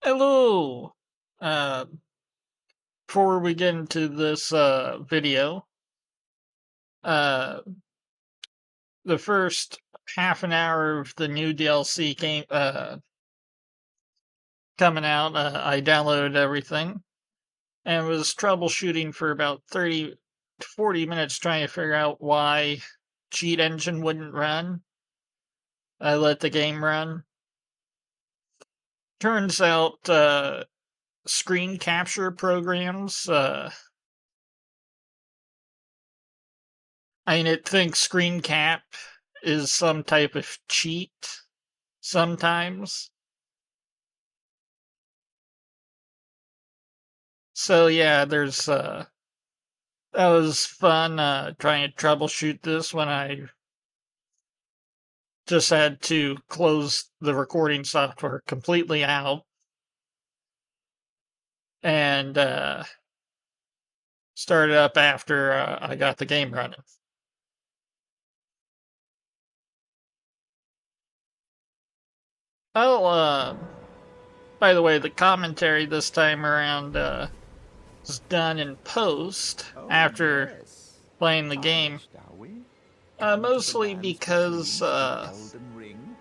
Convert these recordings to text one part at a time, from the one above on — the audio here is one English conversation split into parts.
Hello! Uh, Before we get into this video, uh, the first half an hour of the new DLC game coming out, I downloaded everything and was troubleshooting for about 30 to 40 minutes trying to figure out why Cheat Engine wouldn't run. I let the game run. Turns out screen capture programs it thinks screen cap is some type of cheat sometimes. So yeah, there's that was fun trying to troubleshoot this when I just had to close the recording software completely out and start it up after I got the game running. Oh, by the way, the commentary this time around was done in post Oh, after yes. playing the game. Tarnished, are we? Come to the Mostly lands because between the Elden Ring?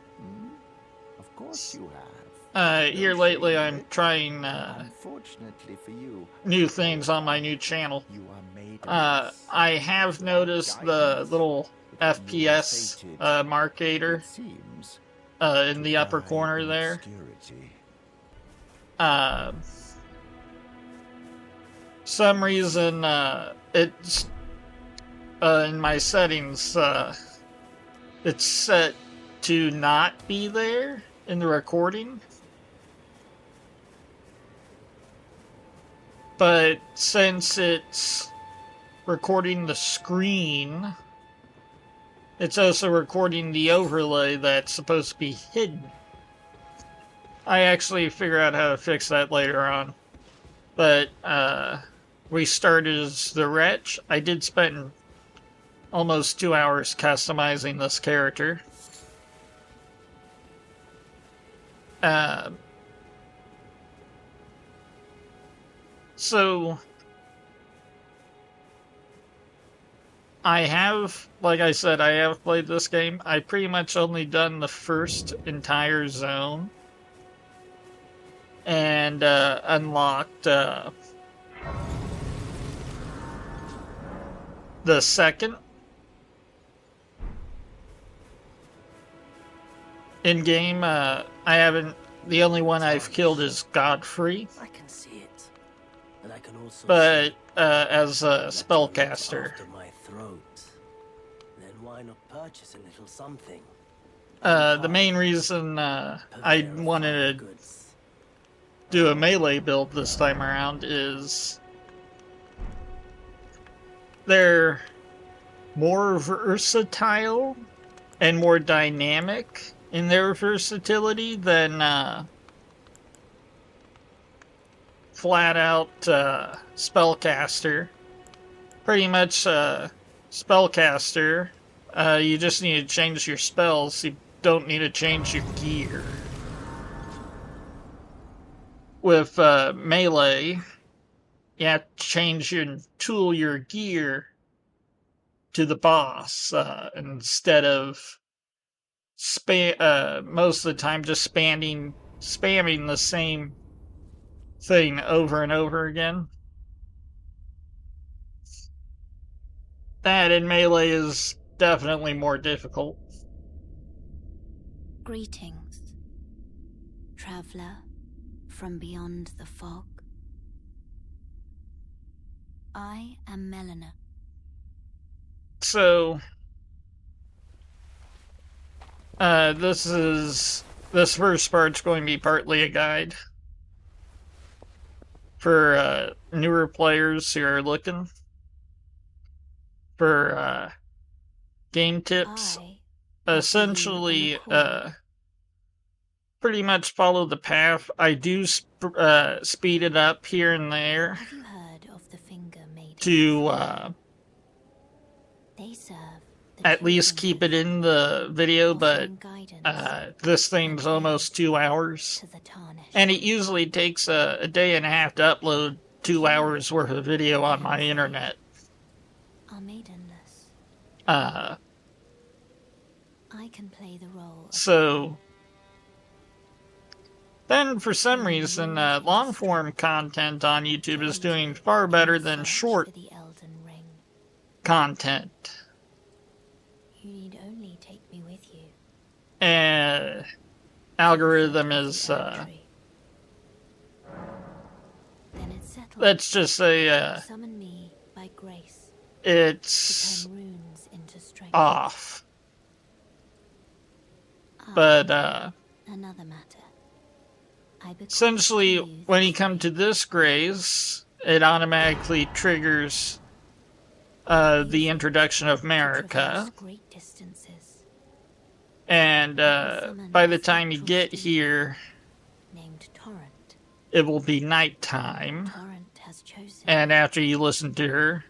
Of course you have. No here lately shame in I'm it. trying Unfortunately for you, new things on my however, new channel. you are maidenless. I have Without noticed the guidance, little if you are FPS fated, markator it seems, in to the upper die corner in there. obscurity. Uh, some reason it's in my settings it's set to not be there in the recording. But since it's recording the screen, it's also recording the overlay that's supposed to be hidden. I actually figure out how to fix that later on. But restarted as the wretch. I did spend almost 2 hours customizing this character. So I have, like I said, I have played this game. I pretty much only done the first entire zone and unlocked the second. In game, I haven't. The only one I've killed is Godfrey, I can see it, and I can also but see as a that you're not spellcaster. after my throat. Then why not purchase a little something? The main reason I wanted to do a melee build this time around is they're more versatile and more dynamic in their versatility than flat out spellcaster. Pretty much spellcaster, you just need to change your spells. You don't need to change your gear. With melee, you have to change and tool your gear to the boss instead of most of the time just spamming the same thing over and over again. That in melee is definitely more difficult. Greetings, traveler from beyond the fog. I am Melina. So, this first part's going to be partly a guide for newer players who are looking for game tips. Essentially, pretty much follow the path. I do speed it up here and there. Have you heard of the Finger Maiden? To They serve at least keep it in the video, but this thing's almost 2 hours. to the tarnished. And it usually takes a day and a half to upload 2 hours worth of video on my internet. Are maidenless. Uh, I can play the role of so then for some reason, long form content on YouTube is doing far better than search short for the elden ring. content. You need only take me with you. And algorithm is, Then it's settled. let's just say, Summon me by grace it's to turn runes into strength. off. Ah, But, another matter. I bequeath essentially, to you when this you come ring. to this grace, it automatically triggers the introduction of To traverse America. great distances, And by the time you get here, named Torrent. it will be nighttime. Torrent has chosen. And after you listen to her,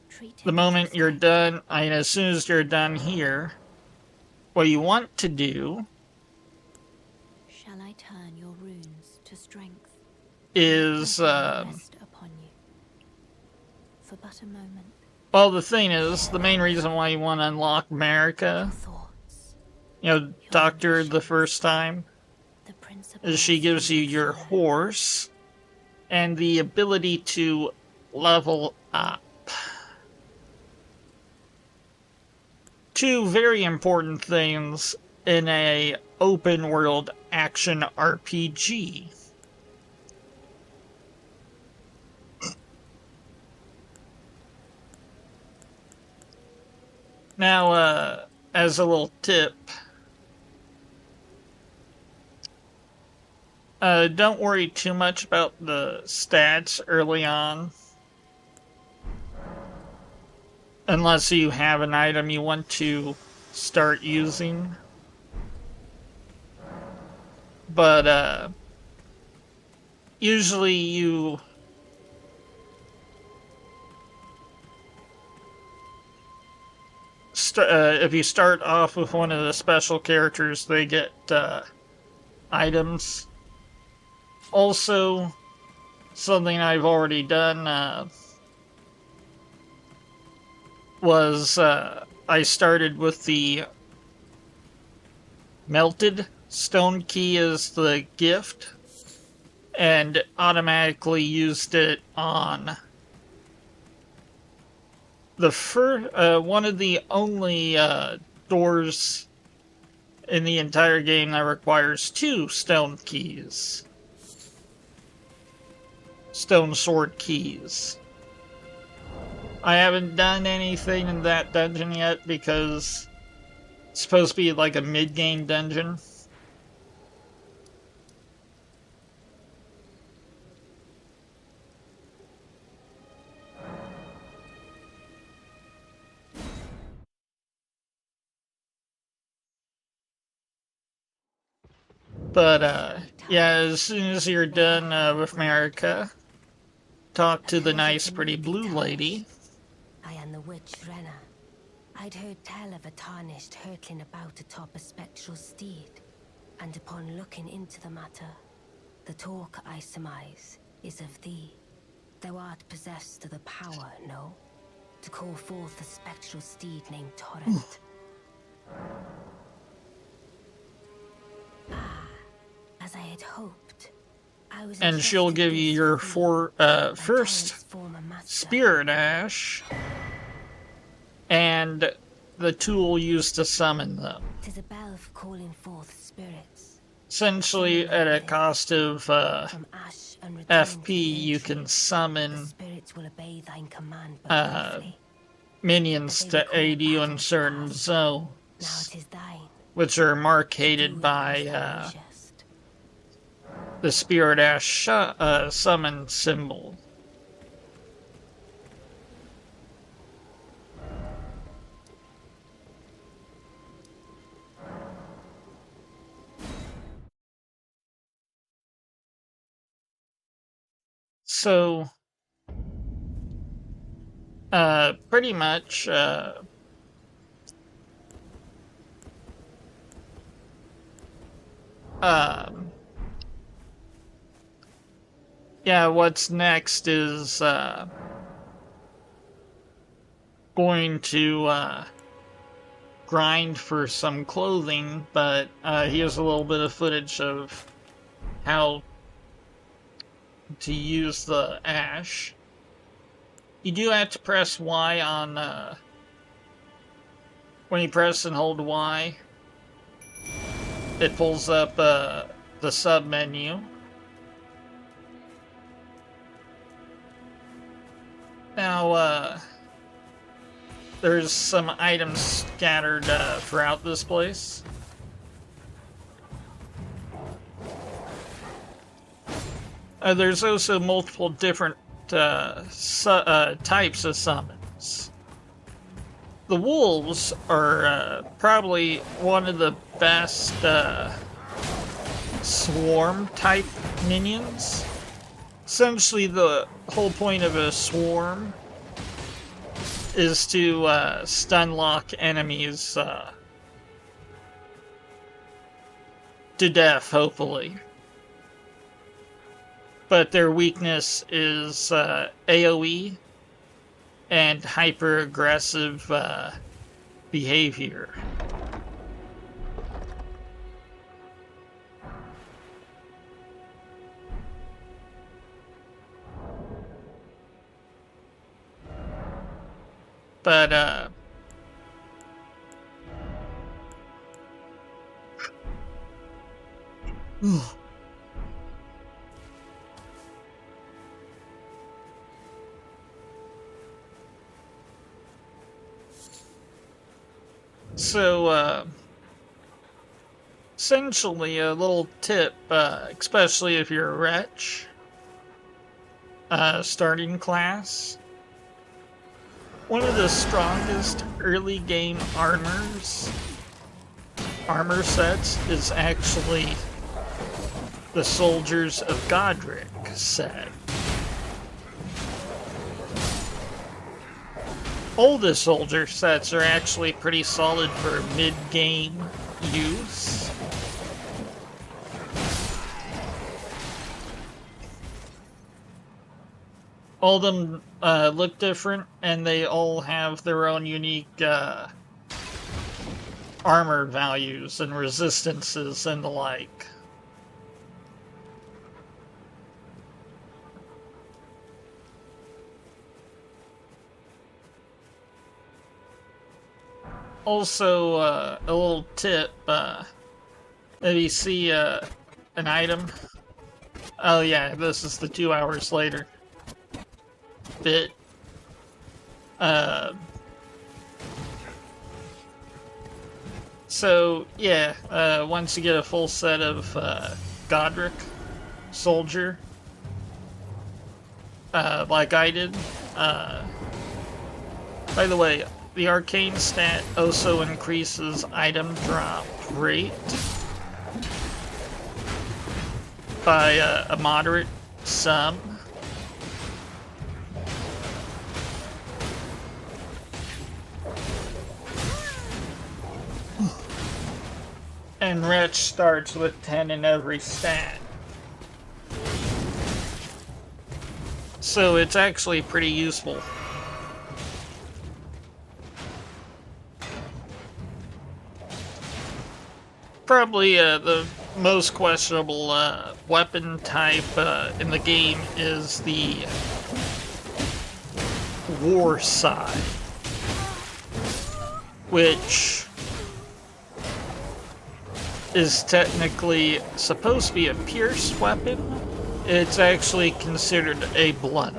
Treat the him moment as you're his done, as soon as you're done here, what you want to do Shall I turn your runes to strength? is, Let my hand rest upon you. For but a moment, well, the thing is, the main reason why you want to unlock your America, thoughts, talk to her the first time, the principle is she gives you your horse and the ability to level up. Two very important things in a open world action RPG. Now, as a little tip, don't worry too much about the stats early on. Unless you have an item you want to start using. But, usually you if you start off with one of the special characters, they get items. Also, something I've already done was I started with the melted stone key as the gift and automatically used it on the one of the only doors in the entire game that requires 2 stone keys. Stone sword keys. I haven't done anything in that dungeon yet because it's supposed to be like a mid-game dungeon. But, yeah, as soon as you're done with America, talk to the nice, pretty blue lady. I am the witch Renna. I'd heard tell of a tarnished hurtling about atop a spectral steed, and upon looking into the matter, the talk I surmise is of thee. Thou art possessed of the power, no? To call forth a spectral steed named Torrent. As I had hoped, I was And she'll give you your first Torrent's former master. spirit ash and the tool used to summon them. 'Tis a bell for calling forth spirits. Essentially, at a cost of From ash and return to FP, the you ancient. can The summon spirits will obey thine command, but briefly. minions to aid you in certain zones, Now it is thine. which are Do marcated with by as thou wishest. the spirit ash summon symbol. So, pretty much, Yeah, what's next is going to grind for some clothing, but here's a little bit of footage of how to use the ash. You do have to press Y on, when you press and hold Y, it pulls up the sub menu. Now, there's some items scattered throughout this place. There's also multiple different types of summons. The wolves are probably one of the best swarm type minions. Essentially, the whole point of a swarm is to stun lock enemies to death, hopefully. But their weakness is AoE and hyper-aggressive behavior. But, so, essentially a little tip, especially if you're a wretch, starting class. One of the strongest early game armor sets is actually the Soldiers of Godric set. Oldest soldier sets are actually pretty solid for mid-game use. All of them look different, and they all have their own unique armor values and resistances and the like. Also, a little tip, if you see an item, oh yeah, this is the 2 hours later bit. So, yeah, once you get a full set of Godric Soldier, like I did, by the way, the arcane stat also increases item drop rate by a moderate sum. And Wretch starts with 10 in every stat. So it's actually pretty useful. Probably the most questionable weapon type in the game is the War Scythe, which is technically supposed to be a pierced weapon. It's actually considered a blunt.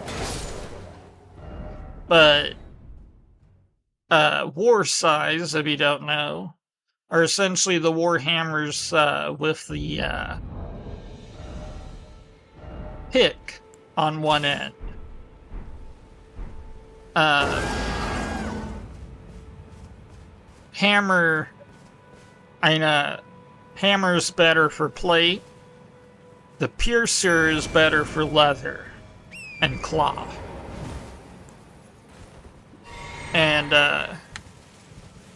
But war scythes, if you don't know, are essentially the war hammers with the pick on one end. Hammer's better for plate. The piercer is better for leather and cloth. And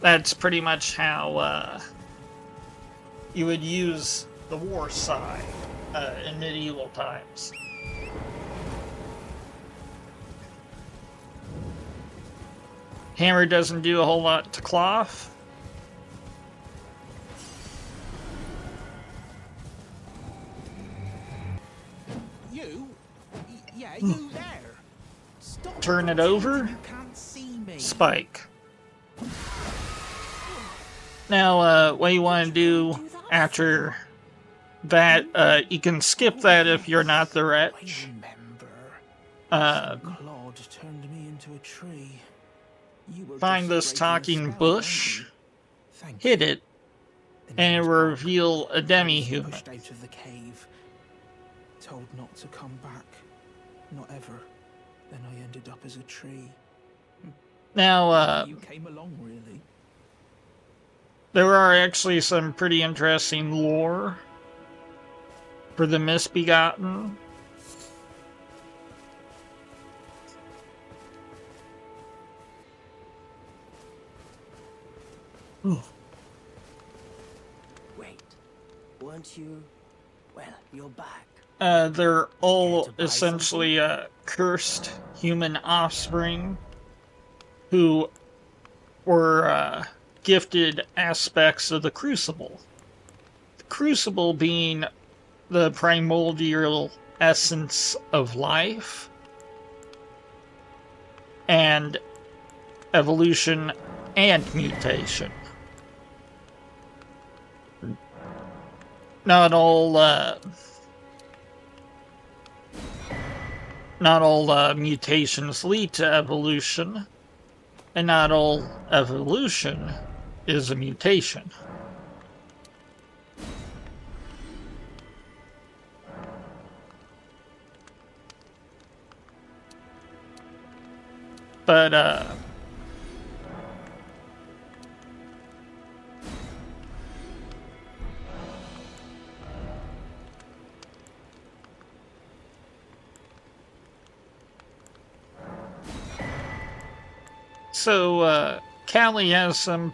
that's pretty much how you would use the war side in medieval times. Hammer doesn't do a whole lot to cloth. Yeah, you there. Stop Turn it over. You can't see me. Spike. Now, what you want to do after that, you can skip that if you're not the wretch. Claude turned me into a tree. You were Find this just breaking a talking spell, bush, weren't you? Thank hit you. it, Then and it he will was back. reveal a I was demi-human. pushed out of the cave, told not to come back, not ever. Then I ended up as a tree. Now, You came along, really. there are actually some pretty interesting lore for the Misbegotten. Wait, weren't you? Well, you're back. They're all essentially cursed human offspring who were gifted aspects of the Crucible. The Crucible being the primordial essence of life and evolution and mutation. Not all mutations lead to evolution, and not all evolution is a mutation. But, so, Callie has some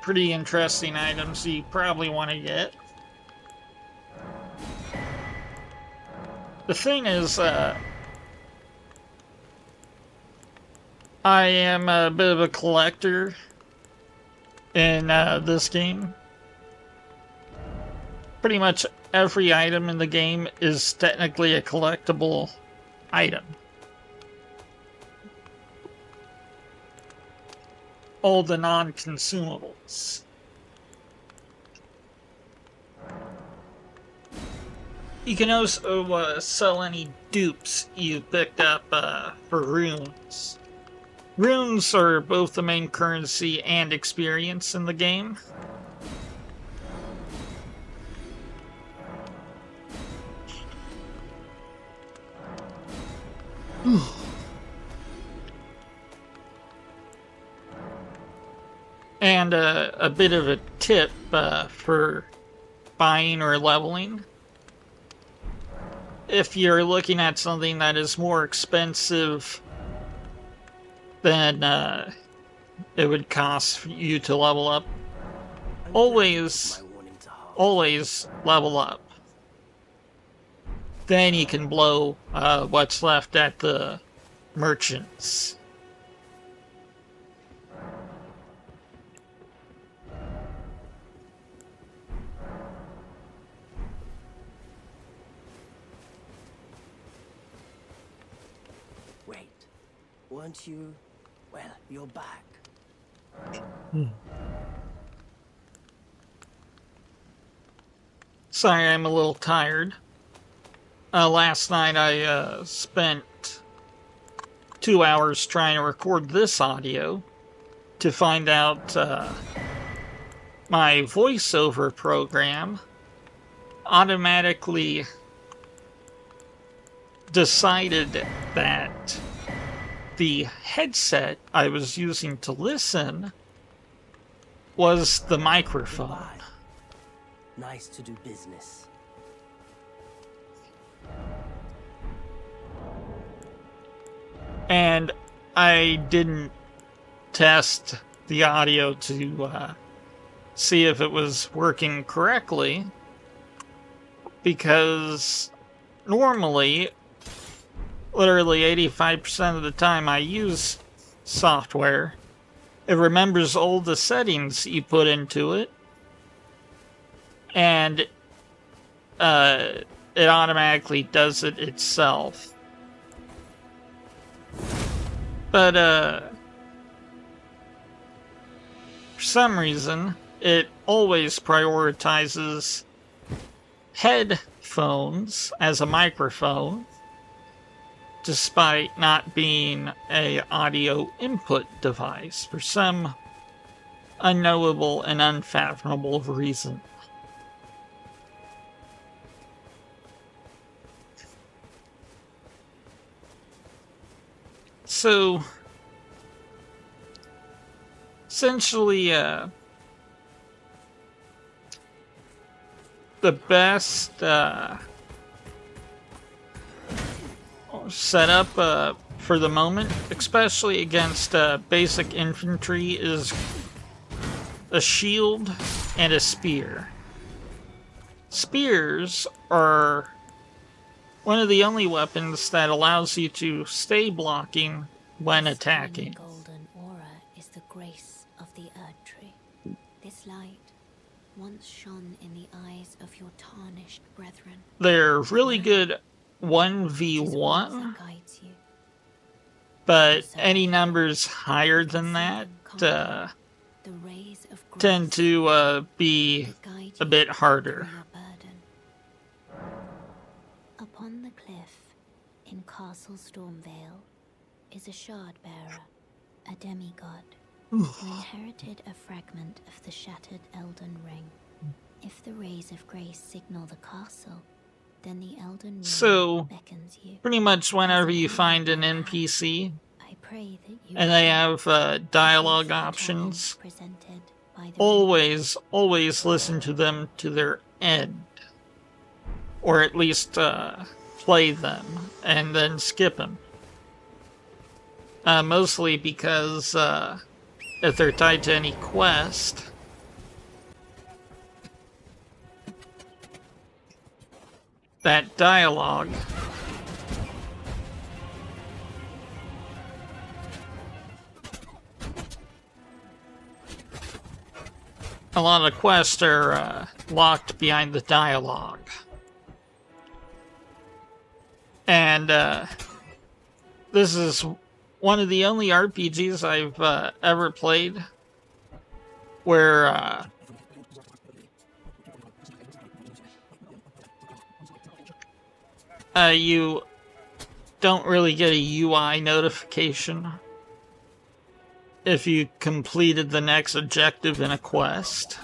pretty interesting items you probably want to get. The thing is, I am a bit of a collector in this game. Pretty much every item in the game is technically a collectible item. All the non-consumables. You can also sell any dupes you picked up for runes. Runes are both the main currency and experience in the game. And a bit of a tip for buying or leveling. If you're looking at something that is more expensive than it would cost you to level up, always level up. Then you can blow what's left at the merchants. Wait, weren't you? Well, you're back. Sorry, I'm a little tired. Last night I spent 2 hours trying to record this audio to find out my voiceover program automatically decided that the headset I was using to listen was the microphone. Goodbye. Nice to do business. And I didn't test the audio to see if it was working correctly. because normally, literally 85% of the time I use software, it remembers all the settings you put into it, and it automatically does it itself. But for some reason, it always prioritizes headphones as a microphone, despite not being a audio input device for some unknowable and unfathomable reason. So, essentially, the best setup for the moment, especially against basic infantry, is a shield and a spear. Spears are one of the only weapons that allows you to stay blocking when attacking. The golden aura is the grace of the Earth Tree. This light once shone in the eyes of your tarnished brethren. They're really good It 1v1, that guides you. but any numbers higher than that The rays of grace tend to be that guide a you bit through harder. your burden. Upon the cliff in Castle Stormvale is a shard bearer, a demigod, who inherited a fragment of the shattered elden ring. If the rays of grace signal the castle, then the elden ring So, beckons you. pretty much whenever you find an NPC I pray that you and they have dialogue face the options, challenge presented by the always listen to them to their end. Or at least play them and then skip them. Mostly because if they're tied to any quest, that dialogue a lot of quests are locked behind the dialogue. And this is one of the only RPGs I've ever played where you don't really get a UI notification if you completed the next objective in a quest.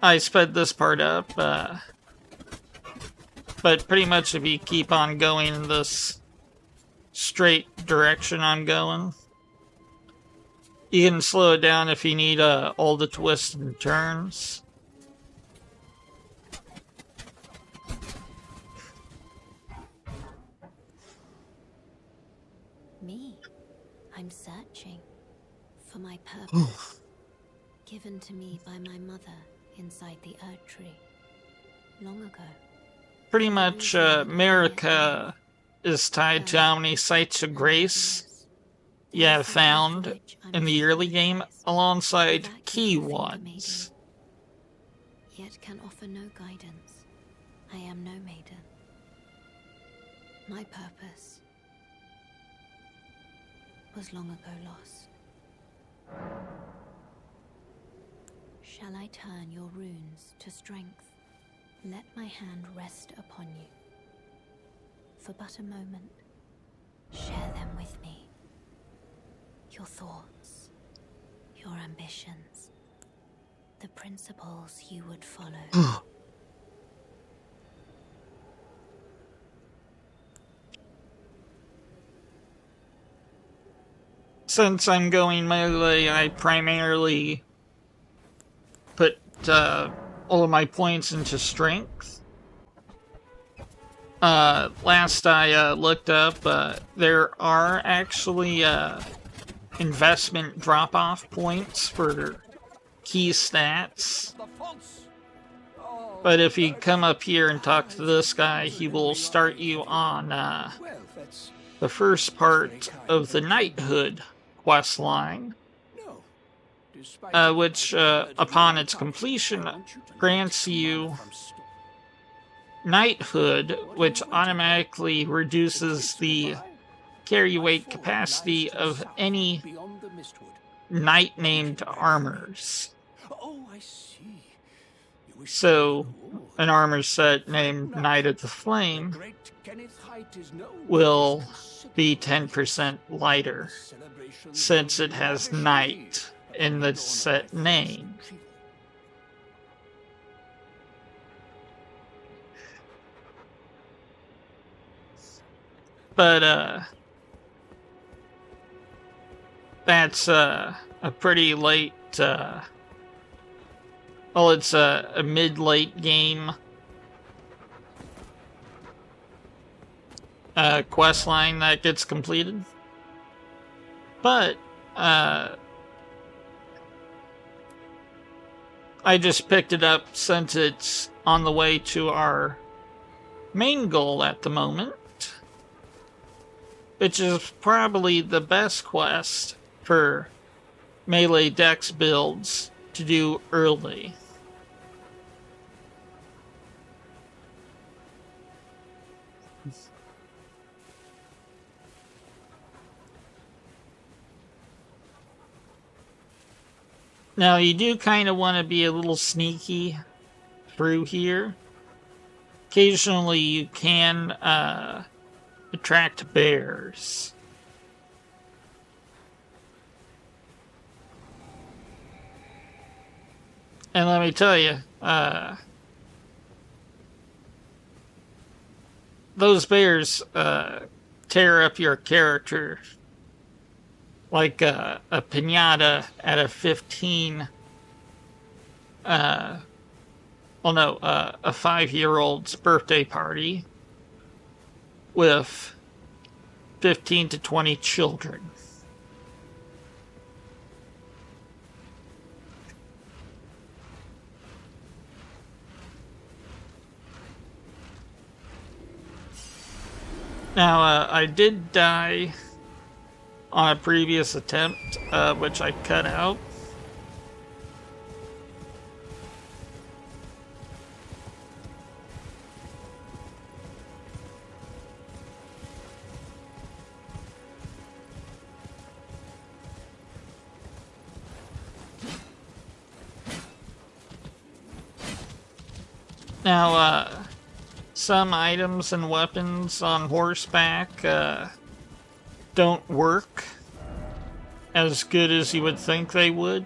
I sped this part up, but pretty much if you keep on going in this straight direction I'm going, you can slow it down if you need all the twists and turns. Me. I'm searching for my purpose, given to me by my mother inside the Earth Tree long ago. Pretty much America is tied to how many sites of grace you have found in the early game alongside key ones. Yet can offer no guidance. I am no maiden. My purpose was long ago lost. Shall I turn your runes to strength? Let my hand rest upon you. For but a moment, share them with me. Your thoughts, your ambitions, the principles you would follow. Since I'm going melee, I primarily put all of my points into strength. Last I looked up, there are actually investment drop-off points for key stats. But if you come up here and talk to this guy, he will start you on the first part of the knighthood quest line, which upon its completion grants you knighthood, which automatically reduces the carry weight capacity of any knight named armors. So, an armor set named Knight of the Flame will be 10% lighter, since it has Knight in the set name. But, that's a pretty late, well, it's a mid-late game quest line that gets completed. But, I just picked it up since it's on the way to our main goal at the moment, which is probably the best quest for melee dex builds to do early. Now, you do kind of want to be a little sneaky through here. Occasionally, you can attract bears. And let me tell you, those bears tear up your character like a piñata at a 15, a 5-year-old's birthday party with 15 to 20 children. Now, I did die on a previous attempt, which I cut out. Now, some items and weapons on horseback don't work as good as you would think they would.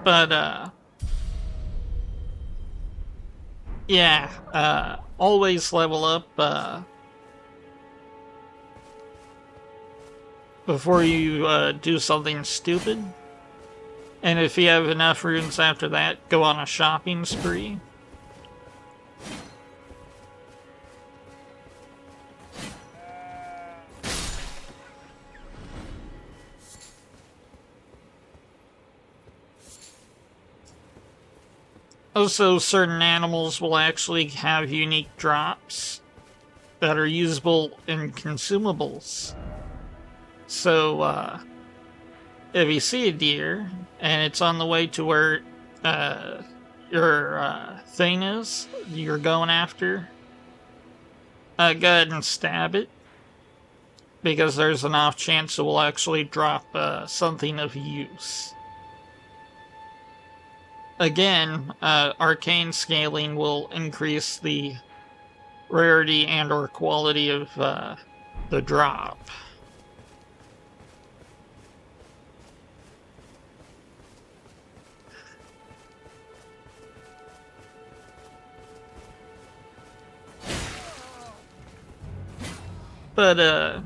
But, yeah, always level up, before you, do something stupid. And if you have enough runes after that, go on a shopping spree. Also, certain animals will actually have unique drops that are usable in consumables. So, if you see a deer and it's on the way to where your thing is, you're going after, go ahead and stab it, because there's an off chance it will actually drop something of use. Again, arcane scaling will increase the rarity and or quality of the drop. But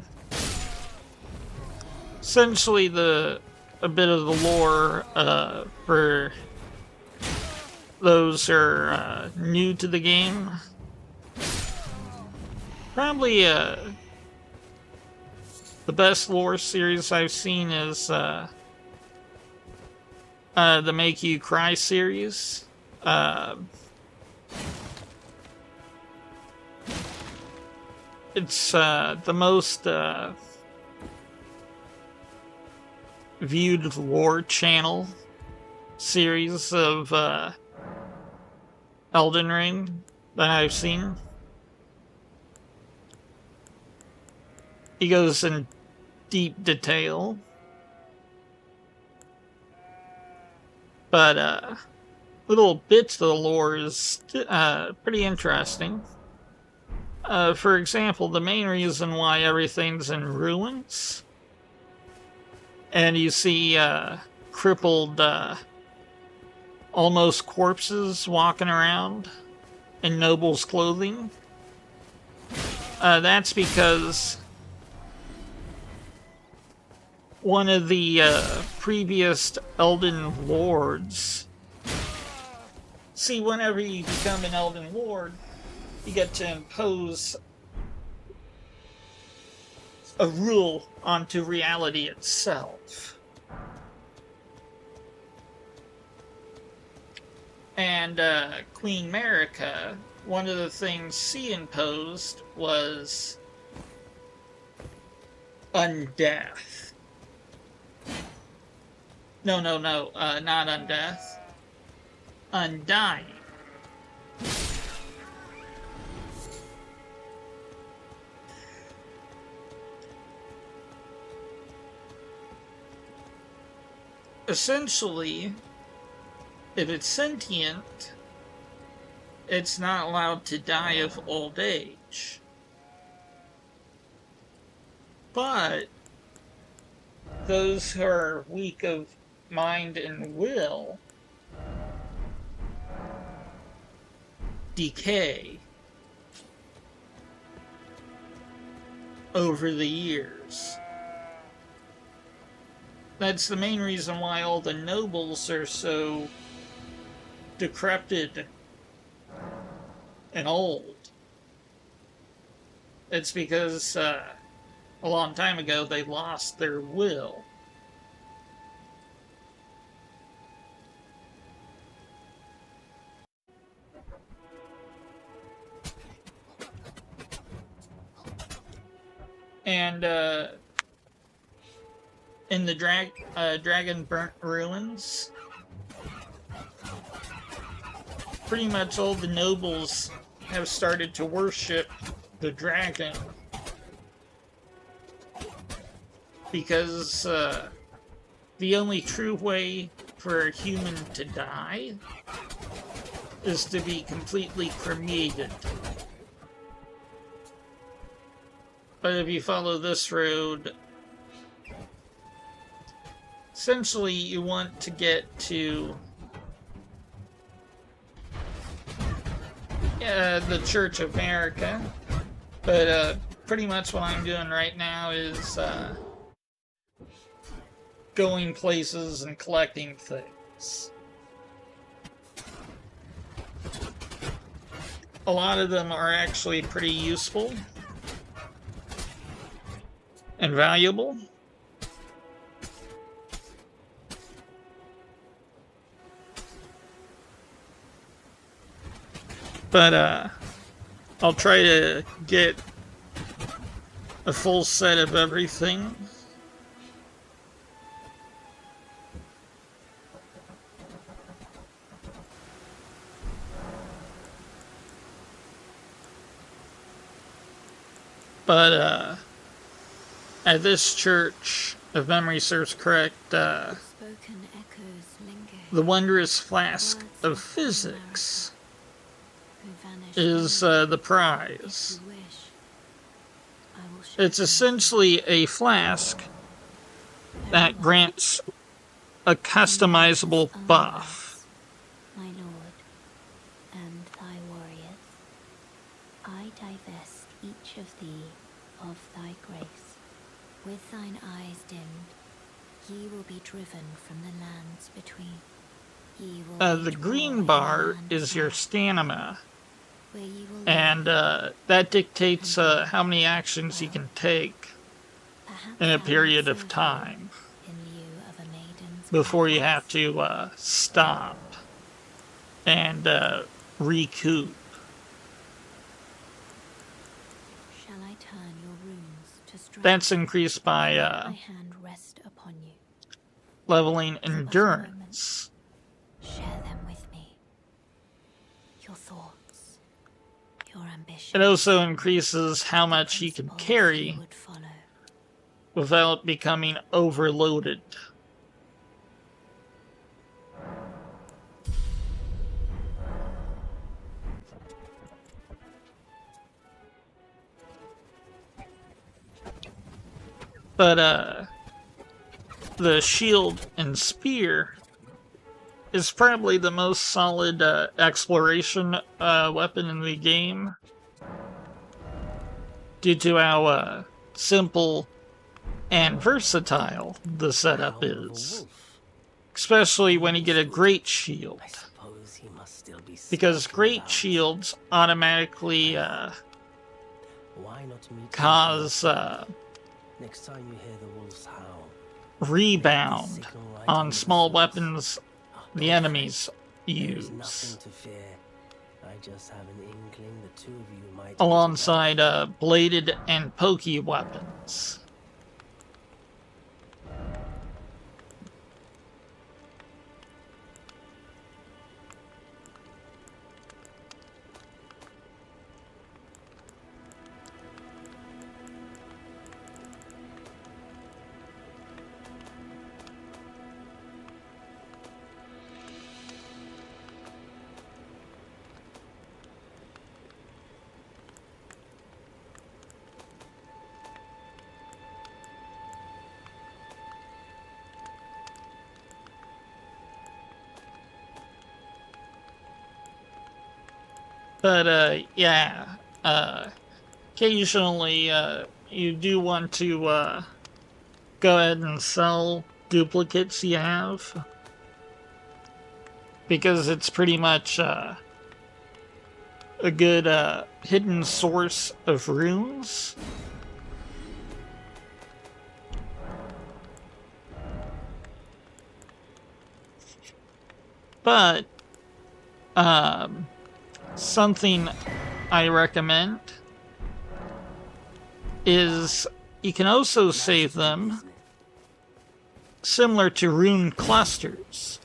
essentially a bit of the lore for those who are new to the game. Probably the best lore series I've seen is the Make You Cry series. It's the most viewed lore channel series of Elden Ring that I've seen. He goes in deep detail, but little bits of the lore is pretty interesting. For example, the main reason why everything's in ruins, and you see crippled, almost corpses walking around in nobles' clothing, that's because one of the previous Elden Lords. See, whenever you become an Elden Lord, you get to impose a rule onto reality itself. And Queen Marika, one of the things she imposed was undeath. No, not undeath. Undying. Essentially, if it's sentient, it's not allowed to die of old age. But those who are weak of mind and will decay over the years. That's the main reason why all the nobles are so decrepit and old. It's because a long time ago they lost their will. And in the Dragon Burnt Ruins, pretty much all the nobles have started to worship the dragon, because the only true way for a human to die is to be completely cremated. But if you follow this road, essentially you want to get to the Church of America, but pretty much what I'm doing right now is going places and collecting things. A lot of them are actually pretty useful and valuable. But I'll try to get a full set of everything. But at this church, if memory serves correct, the wondrous flask of physics is the prize. It's essentially a flask that grants a customizable buff. My lord, and thy warriors, I divest each of thee of thy grace. With thine eyes dimmed, ye will be driven from the lands between. Ye will The wage war green in the bar land is your far, stamina, where ye will and live, that dictates and reign. how many actions you Well, can take perhaps in a thou wilt period of serve time here in lieu of a maiden's before you kindness. have to stop and recoup. Shall I turn your runes to strength? That's increased by Let my hand rest upon you. leveling For but a endurance. Share them with me. Your thoughts, your ambitions. It also increases how much you can principles carry you would follow. without becoming overloaded. But the shield and spear is probably the most solid exploration weapon in the game, due to how simple and versatile the setup Howl of a is. wolf. Especially when you get a great shield, I suppose he must still be because skulking great about. shields automatically Why not meet cause next time you hear the wolf's howl? rebound Signal right on the small source. weapons Oh, the don't enemies fret. There's use, nothing to fear. I just have an inkling the two of you might alongside bladed and pokey weapons. But yeah, occasionally you do want to go ahead and sell duplicates you have, because it's pretty much a good hidden source of runes. But something I recommend is you can also save them similar to rune clusters.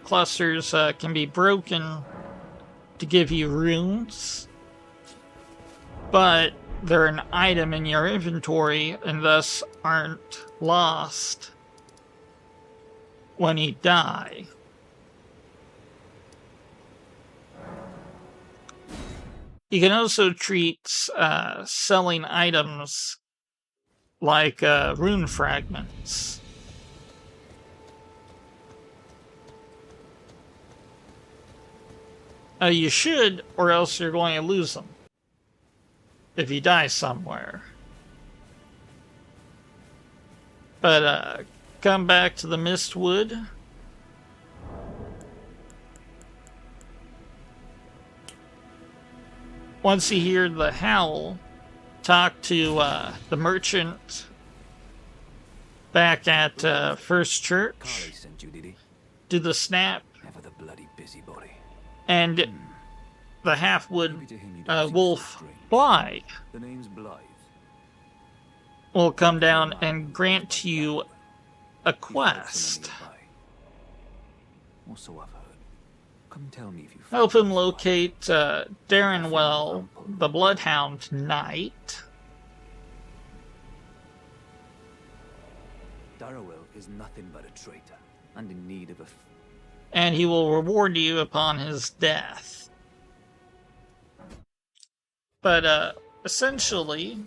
Clusters can be broken to give you runes, but they're an item in your inventory and thus aren't lost when you die. You can also treat selling items like rune fragments. You should, or else you're going to lose them if you die somewhere. But come back to the Mistwood. Once you hear the howl, talk to the merchant back at First Church. Carly sent you, did he? Do the snap, Never the bloody busybody. and the half-wood Maybe to him you don't seem so wolf strange. Blythe The name's Blythe. will come down and grant you a He fought quest. so many nearby. Or so I've heard. Come tell me if you Help find him locate Darrenwell, the Bloodhound Knight, Darrowell is nothing but a traitor, and in need of a and he will reward you upon his death. But essentially,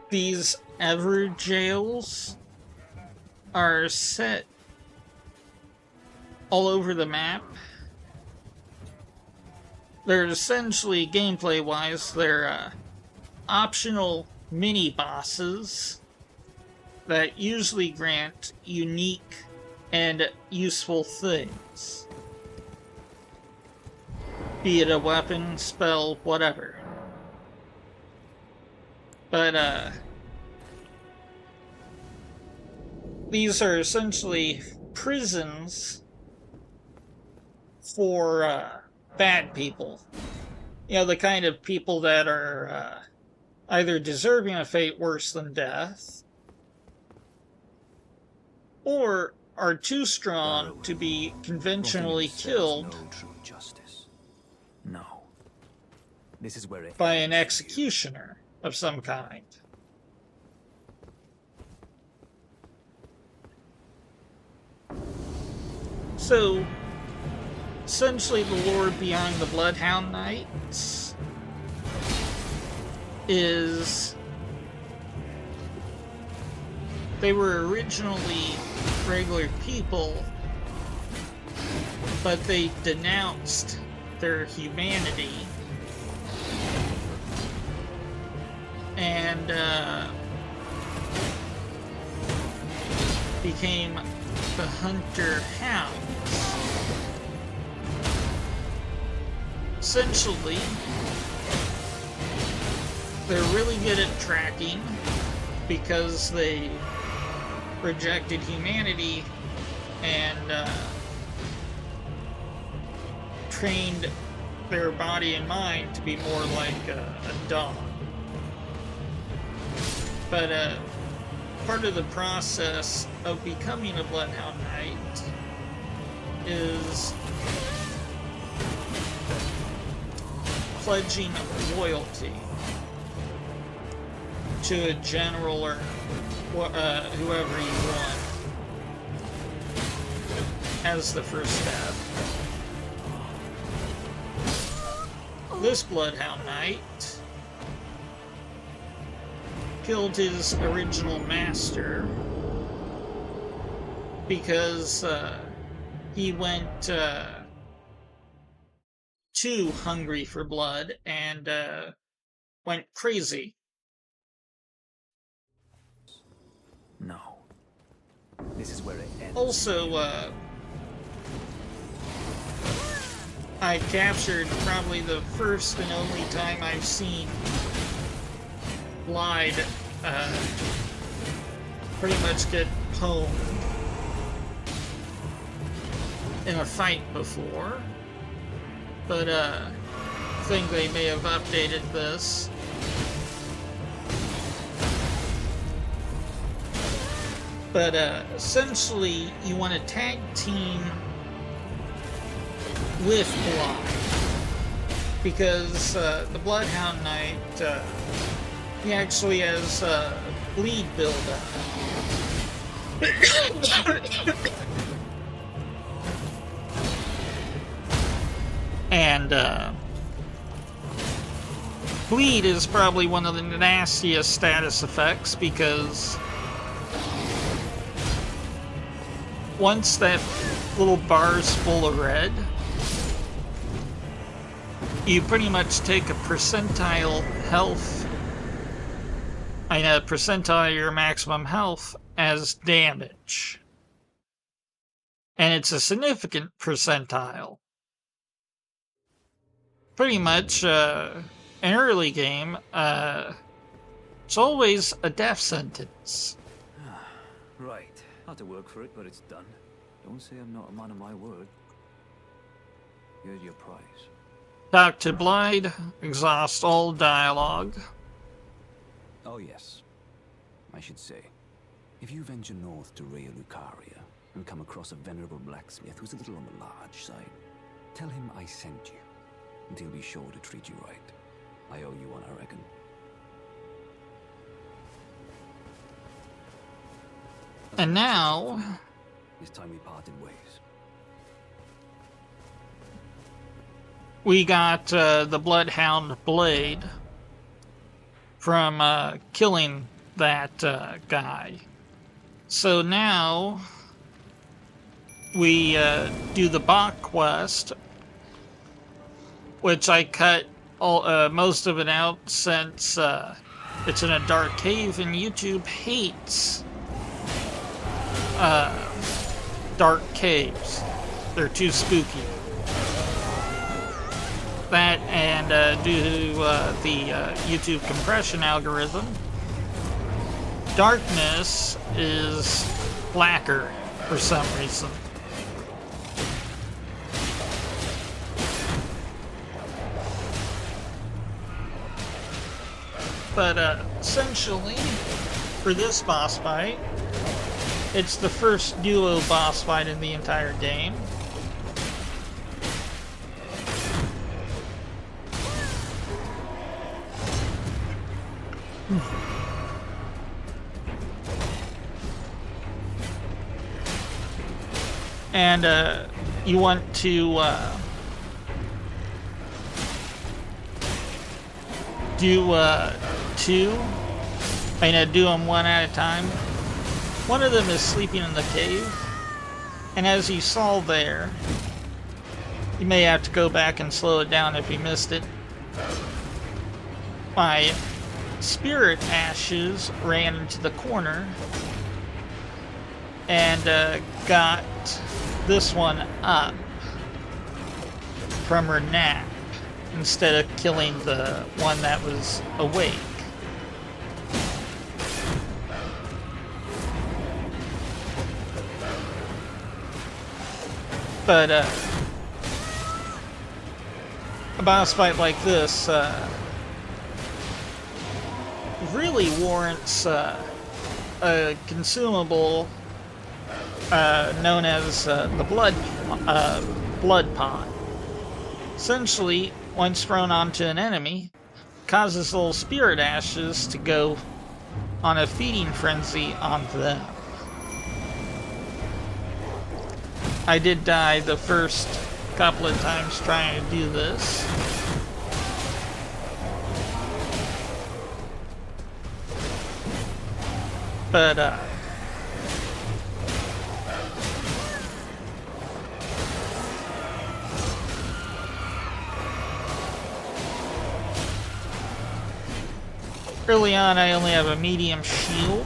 these ever jails are set all over the map, they're essentially, gameplay-wise, they're optional mini-bosses that usually grant unique and useful things. Be it a weapon, spell, whatever. But, these are essentially prisons for, bad people. You know, the kind of people that are, either deserving a fate worse than death, or are too strong to be conventionally killed No true justice. No. This is where it by ends an for you. executioner of some kind. So, essentially the lore behind the Bloodhound Knights is they were originally regular people, but they denounced their humanity and became the Hunter Hounds. Essentially, they're really good at tracking because they rejected humanity and trained their body and mind to be more like a dog. But part of the process of becoming a Bloodhound Knight is pledging loyalty to a general or whoever you want as the first step. This Bloodhound Knight killed his original master because he went too hungry for blood and went crazy. No. This is where it ends. Also, I captured probably the first and only time I've seen Glide pretty much get pwned in a fight before. But I think they may have updated this. But essentially, you want to tag team with Glide, because the Bloodhound Knight, he actually has bleed buildup. And bleed is probably one of the nastiest status effects, because once that little bar's full of red, you pretty much take a percentile health, a percentile of your maximum health as damage. And it's a significant percentile. Pretty much, an early game, it's always a death sentence. Right. Had to work for it, but it's done. Don't say I'm not a man of my word. Here's your prize. Talk to Blide, exhaust all dialogue. Oh yes. I should say, if you venture north to Raya Lucaria and come across a venerable blacksmith who's a little on the large side, tell him I sent you, and he'll be sure to treat you right. I owe you one, I reckon. And now, It's time we parted ways. we got the Bloodhound Blade from killing that guy. So now we do the Bach quest which I cut most of it out since it's in a dark cave and YouTube hates dark caves. They're too spooky. That and due to the YouTube compression algorithm, darkness is blacker for some reason. But essentially, for this boss fight, it's the first duo boss fight in the entire game. And you want to do two. I mean, do them one at a time. One of them is sleeping in the cave, and as you saw there, you may have to go back and slow it down if you missed it. My spirit ashes ran into the corner and got this one up from her nap instead of killing the one that was awake. But a boss fight like this really warrants a consumable known as the blood pot. Essentially, once thrown onto an enemy, causes little spirit ashes to go on a feeding frenzy onto them. I did die the first couple of times trying to do this. But, early on I only have a medium shield.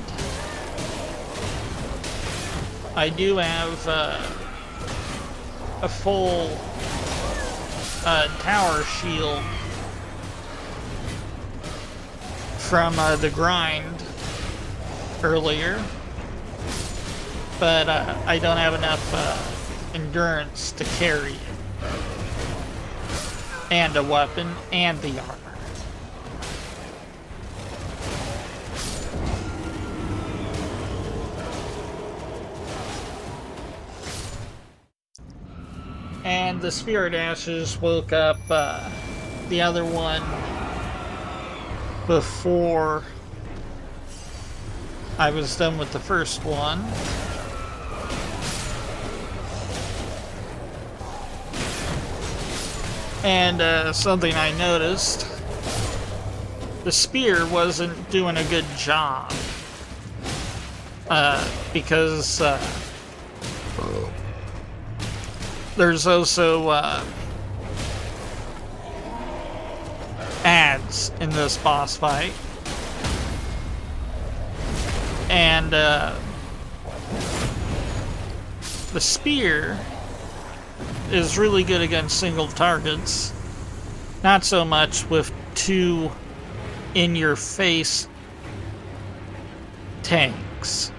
I do have, a full tower shield from the grind earlier, but I don't have enough endurance to carry it, and a weapon and the armor. And the spirit ashes woke up the other one before I was done with the first one. And something I noticed, the spear wasn't doing a good job. Because there's also ads in this boss fight, and the spear is really good against single targets, not so much with two in-your-face tanks.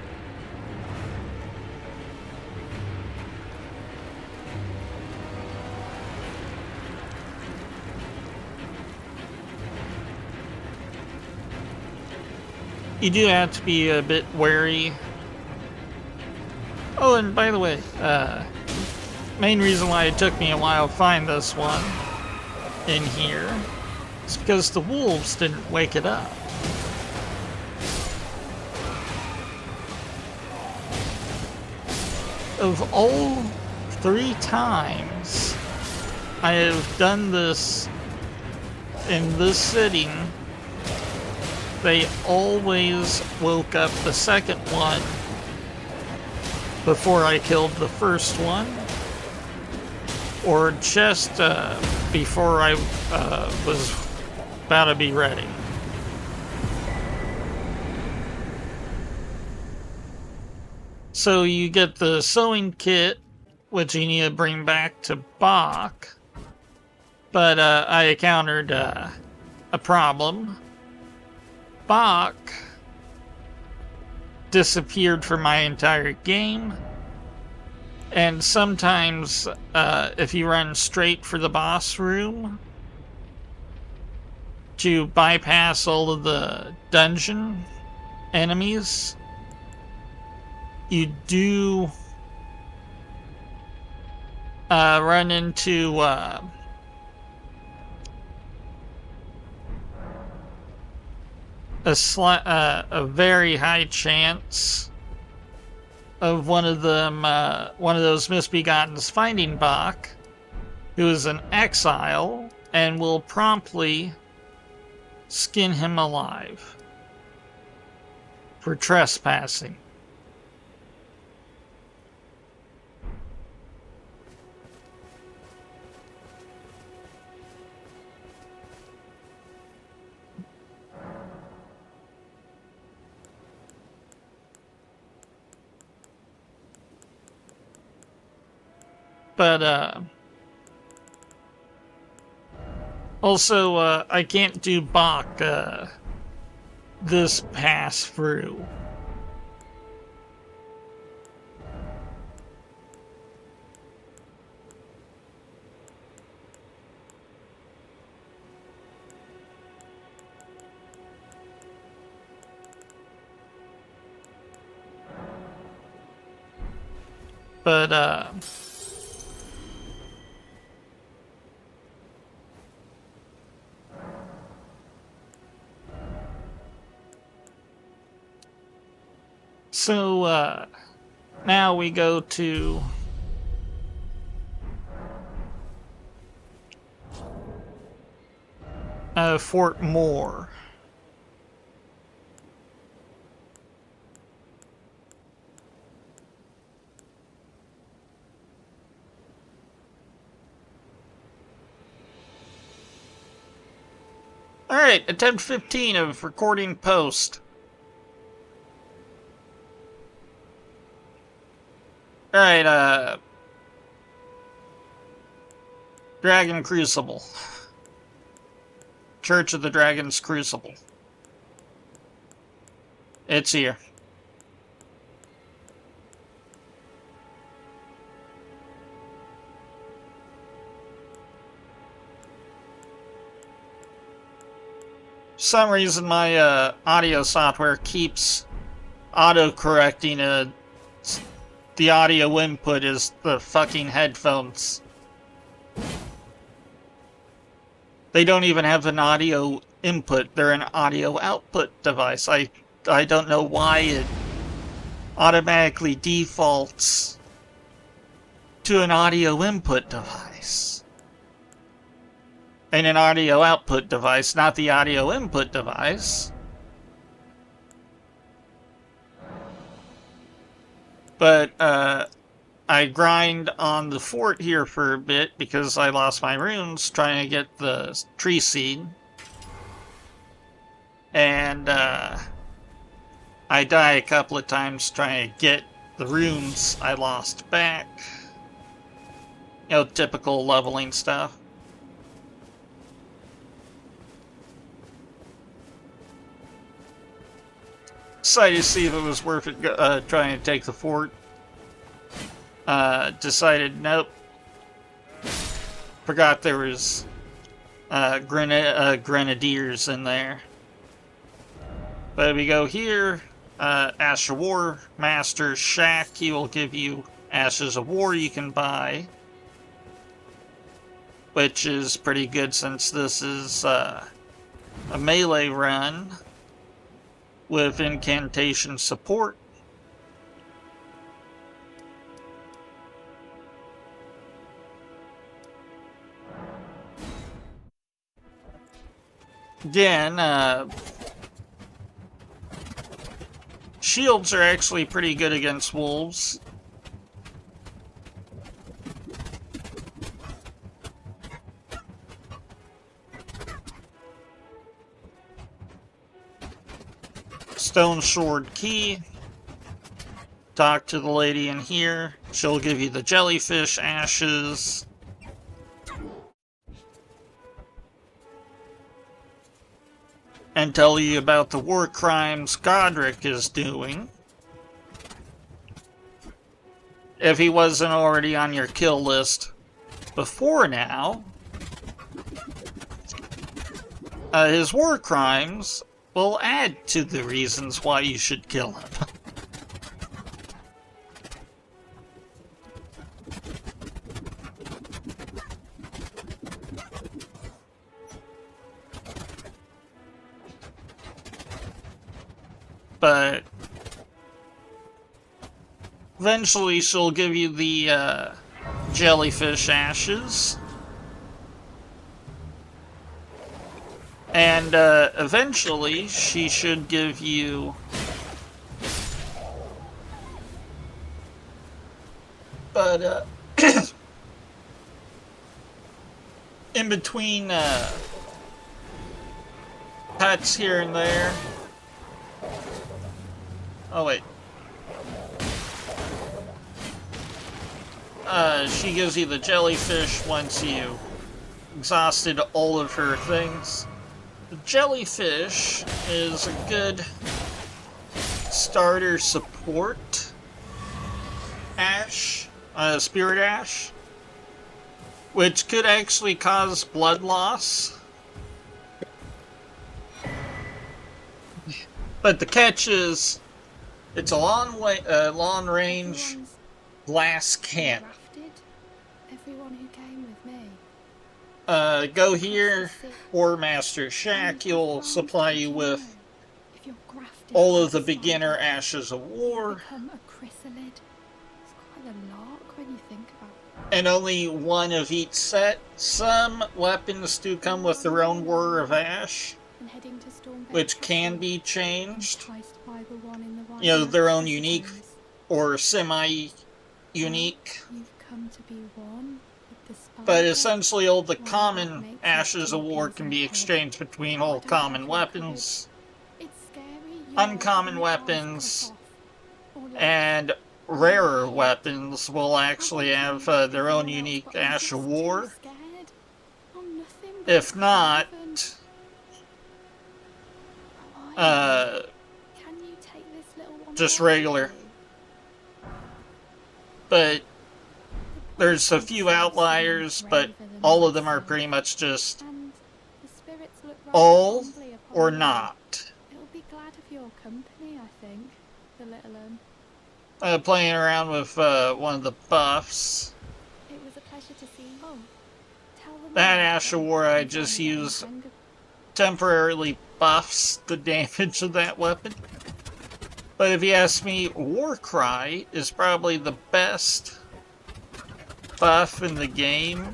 You do have to be a bit wary. Oh, and by the way, main reason why it took me a while to find this one in here is because the wolves didn't wake it up. Of all 3 times I have done this in this setting, they always woke up the second one before I killed the first one, or just before I was about to be ready. So you get the sewing kit, which you need to bring back to Bach. But I encountered a problem. Bach disappeared for my entire game. And sometimes, if you run straight for the boss room, to bypass all of the dungeon enemies, you do run into a very high chance of one of them, one of those misbegottens finding Bach, who is an exile, and will promptly skin him alive for trespassing. But also I can't do Bach this pass through. But so now we go to Fort Moore. Alright, attempt 15 of recording post. Alright, Dragon Crucible. Church of the Dragon's Crucible. It's here. For some reason my audio software keeps auto-correcting the audio input is the fucking headphones. They don't even have an audio input, they're an audio output device. I don't know why it automatically defaults to an audio input device. And an audio output device, not the audio input device. But, I grind on the fort here for a bit because I lost my runes trying to get the tree seed. And, I die a couple of times trying to get the runes I lost back. You know, typical leveling stuff. Decided to see if it was worth it trying to take the fort. Decided nope. Forgot there was grenadiers in there. But we go here. Ash of War Master Shack. He will give you Ashes of War you can buy, which is pretty good since this is a melee run with incantation support. Again, shields are actually pretty good against wolves. Stone Sword Key. Talk to the lady in here. She'll give you the jellyfish ashes. And tell you about the war crimes Godric is doing. If he wasn't already on your kill list before now. His war crimes will add to the reasons why you should kill him. But eventually she'll give you the jellyfish ashes. And eventually she should give you in between pets here and there. Oh wait. She gives you the jellyfish once you exhausted all of her things. The jellyfish is a good starter support ash, spirit ash, which could actually cause blood loss. But the catch is, it's a long range glass cannon. Everyone who came with me. Go here, or Master Shack, he'll supply you with all of the beginner ashes of war. And only one of each set. Some weapons do come with their own War of Ash, which can be changed. You know, their own unique or semi-unique. But essentially all the common Ashes of War can be exchanged between all common weapons, uncommon weapons, and rarer weapons will actually have their own unique Ash of War. If not, just regular. But there's a few outliers, but all of them are pretty much just all or not. It'll be glad of your company, I think, the little Playing around with one of the buffs. It was a pleasure to see you. Oh, tell them That Ash of War I just used temporarily buffs the damage of that weapon. But if you ask me, Warcry is probably the best buff in the game,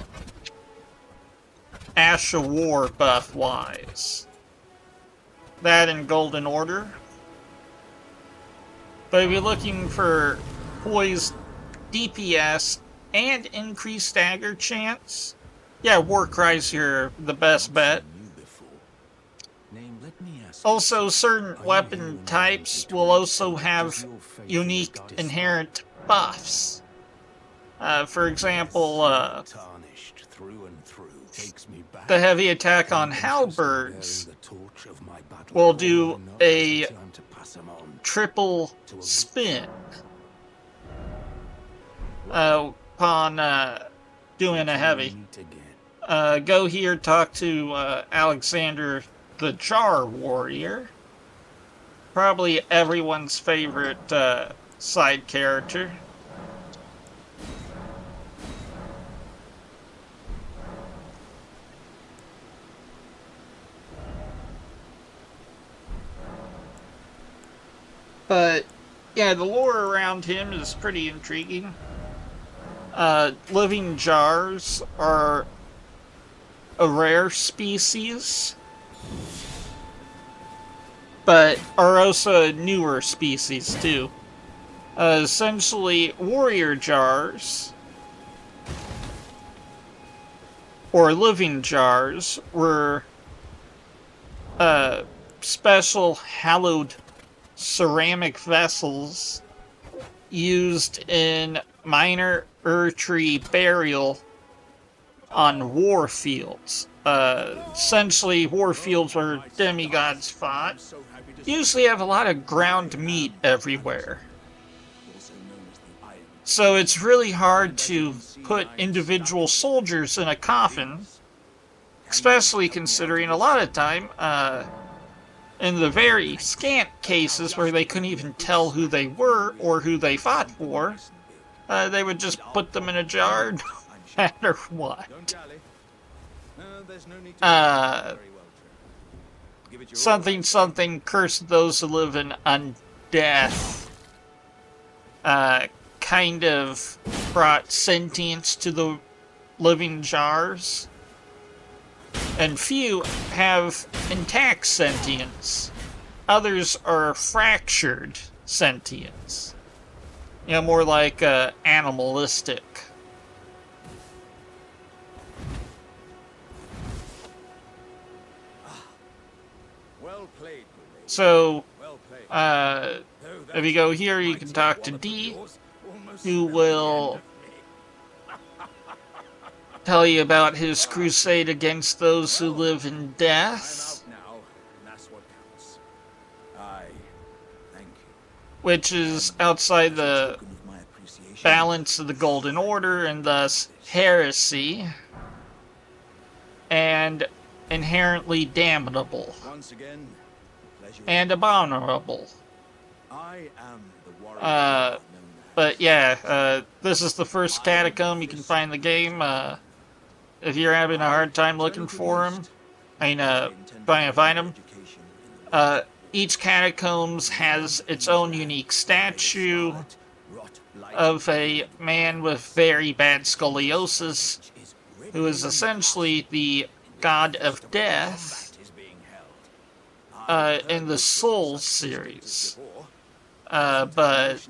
Ash of War buff wise. That and Golden Order. But if you're looking for poised DPS and increased stagger chance, yeah, Warcry's the best bet. Also, certain weapon types will also have unique inherent buffs. For example, the heavy attack on halberds will do a triple spin upon doing a heavy. Go here, talk to Alexander the Jar Warrior. Probably everyone's favorite side character. But, yeah, the lore around him is pretty intriguing. Living jars are a rare species, but are also a newer species, too. Essentially, warrior jars, or living jars, were special hallowed ceramic vessels used in minor tree burial on war fields. Essentially, war fields where demigods fought usually have a lot of ground meat everywhere. So it's really hard to put individual soldiers in a coffin, especially considering a lot of time, in the very scant cases where they couldn't even tell who they were or who they fought for, they would just put them in a jar no matter what. Something cursed those who live in undeath. Kind of brought sentience to the living jars. And few have intact sentience. Others are fractured sentience. You know, more like animalistic. So, if you go here, you can talk to D, who will tell you about his crusade against those who live in death, which is outside the balance of the Golden Order and thus heresy, and inherently damnable and abominable. But yeah, this is the first catacomb you can find in the game. If you're having a hard time looking for him, trying to find him, each catacombs has its own unique statue of a man with very bad scoliosis, who is essentially the god of death in the Souls series. But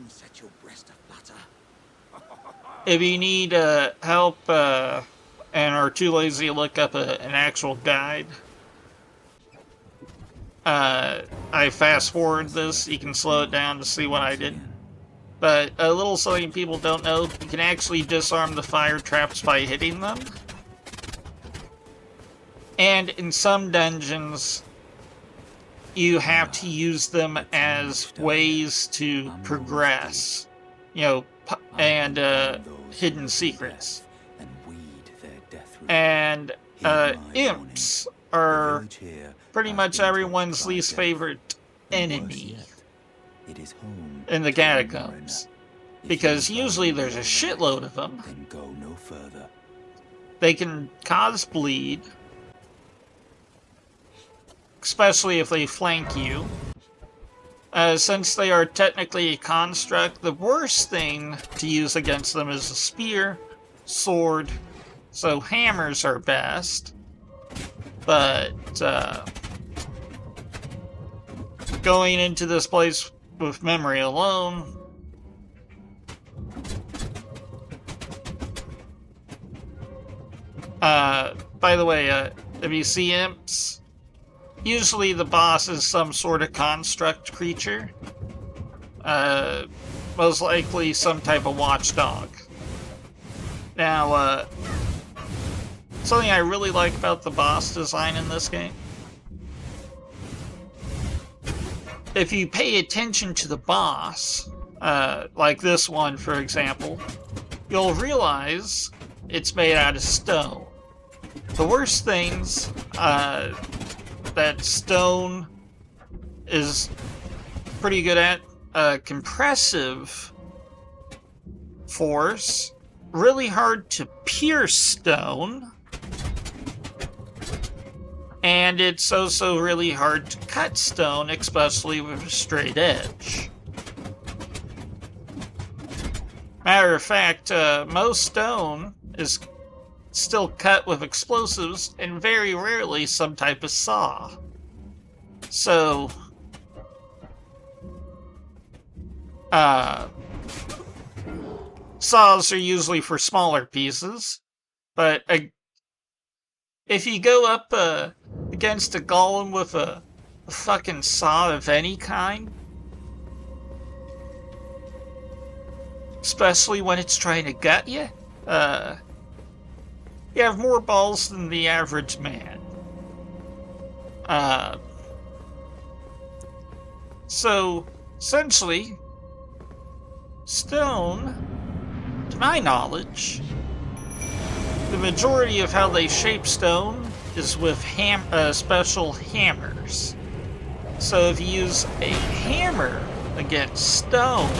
if you need help and are too lazy to look up an actual guide, I fast forward this. You can slow it down to see what I did. But a little something people don't know, you can actually disarm the fire traps by hitting them. And in some dungeons, you have to use them as ways to progress. You know, and hidden secrets. And imps are pretty much everyone's least favorite enemy in the catacombs, because usually there's a shitload of them. They can cause bleed, especially if they flank you. Since they are technically a construct, the worst thing to use against them is a spear, sword, so hammers are best. But going into this place with memory alone, by the way, if you see imps, usually the boss is some sort of construct creature. Most likely some type of watchdog. Now, something I really like about the boss design in this game, if you pay attention to the boss, like this one for example, you'll realize it's made out of stone. The worst things that stone is pretty good at, compressive force, really hard to pierce stone, and it's also really hard to cut stone, especially with a straight edge. Matter of fact, most stone is still cut with explosives, and very rarely some type of saw. So, saws are usually for smaller pieces, but if you go up against a golem with a fucking saw of any kind, especially when it's trying to gut you. You have more balls than the average man. So, essentially, stone, to my knowledge, the majority of how they shape stone is with special hammers. So if you use a hammer against stone,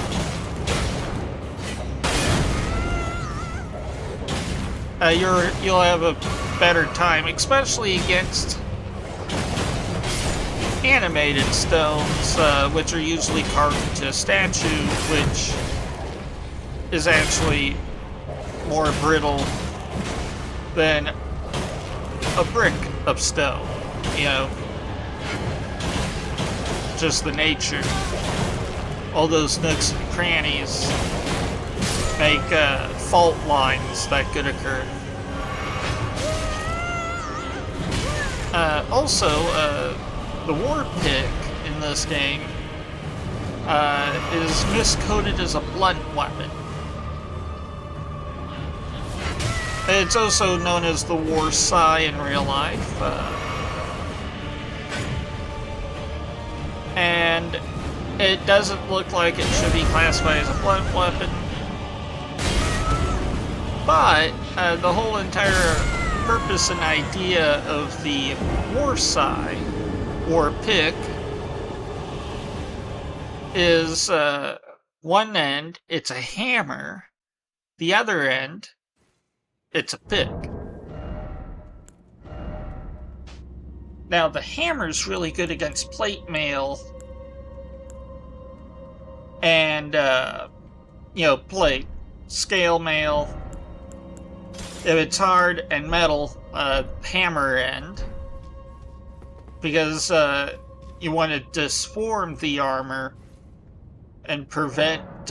you'll have a better time, especially against animated stones, which are usually carved into a statue, which is actually more brittle than a brick of stone, you know. Just the nature. All those nooks and crannies make fault lines that could occur. Also, the war pick in this game is miscoded as a blunt weapon. It's also known as the war sai in real life. And it doesn't look like it should be classified as a blunt weapon. But the whole entire purpose and idea of the war sai, or pick, is one end, it's a hammer, the other end, it's a pick. Now, the hammer's really good against plate mail and, plate, scale mail. If it's hard and metal, hammer end. Because you want to disform the armor and prevent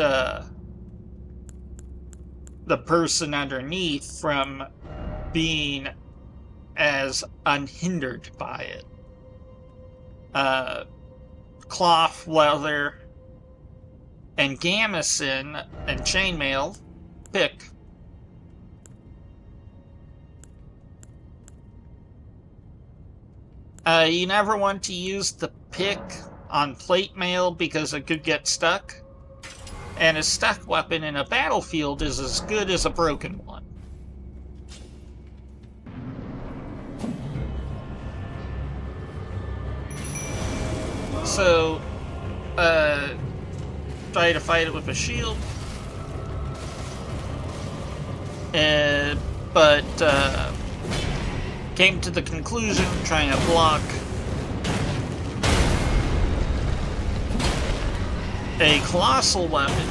the person underneath from being as unhindered by it. Cloth, leather, and gamison and chainmail, pick. You never want to use the pick on plate mail because it could get stuck. And a stuck weapon in a battlefield is as good as a broken one. So, try to fight it with a shield. But came to the conclusion trying to block a colossal weapon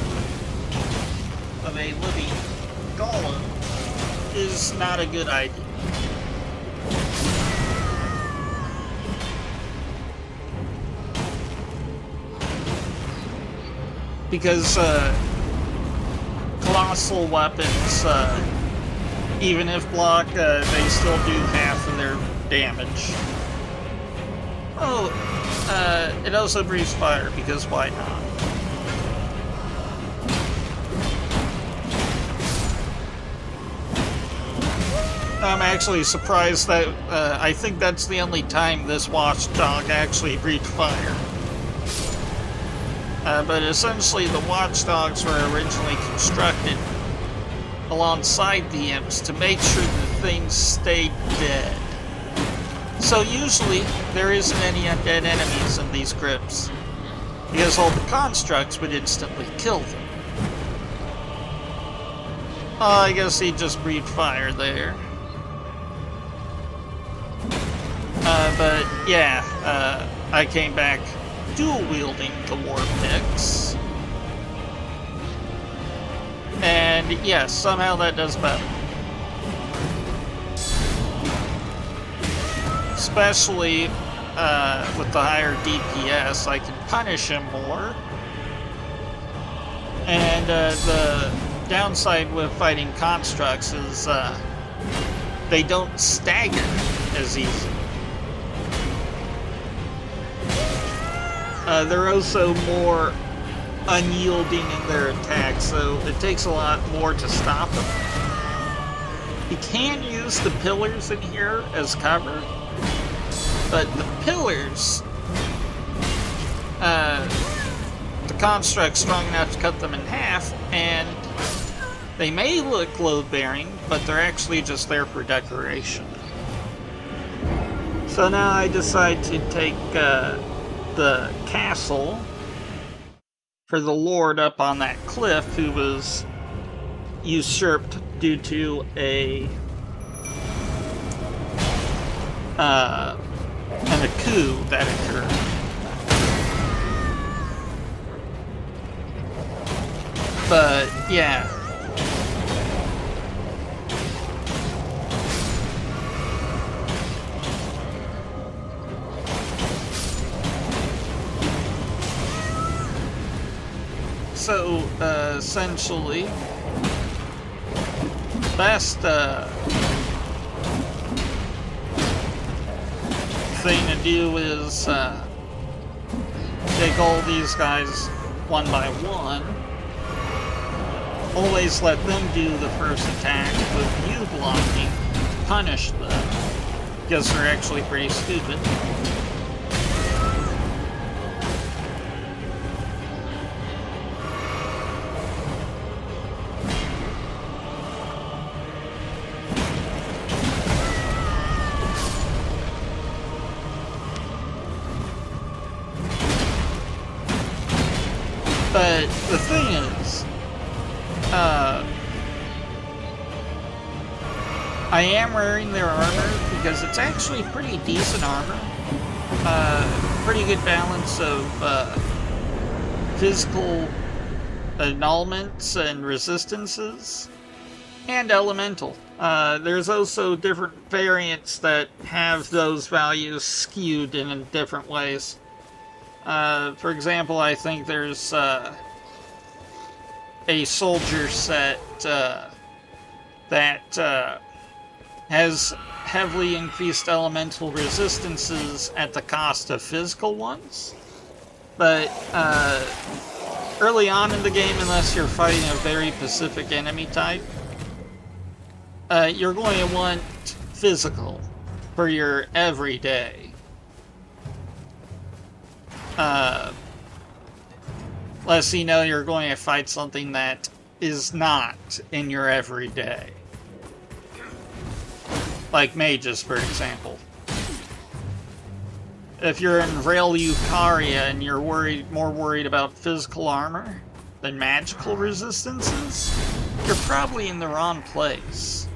of a living golem is not a good idea. Because colossal weapons, even if blocked, they still do half of their damage. Oh, it also breathes fire, because why not? I'm actually surprised that, I think that's the only time this watchdog actually breathed fire. But essentially the watchdogs were originally constructed alongside the imps to make sure the things stayed dead. So usually there isn't any undead enemies in these crypts, because all the constructs would instantly kill them. I guess he just breathed fire there. But yeah, I came back dual-wielding the war picks. And yes, somehow that does better. Especially with the higher DPS, I can punish him more. And the downside with fighting constructs is they don't stagger as easy. They're also more unyielding in their attack, so it takes a lot more to stop them. You can use the pillars in here as cover, but the pillars, the construct's strong enough to cut them in half, and they may look load-bearing, but they're actually just there for decoration. So now I decide to take the castle for the lord up on that cliff who was usurped due to a coup that occurred. But yeah. So, essentially, best thing to do is take all these guys one by one. Always let them do the first attack with you blocking to punish them, because they're actually pretty stupid. But the thing is, I am wearing their armor because it's actually pretty decent armor. Pretty good balance of physical annulments and resistances, and elemental. There's also different variants that have those values skewed in different ways. For example, I think there's a soldier set that has heavily increased elemental resistances at the cost of physical ones. But early on in the game, unless you're fighting a very specific enemy type, you're going to want physical for your everyday. Unless you know you're going to fight something that is not in your everyday. Like mages, for example. If you're in Lucaria and you're more worried about physical armor than magical resistances, you're probably in the wrong place.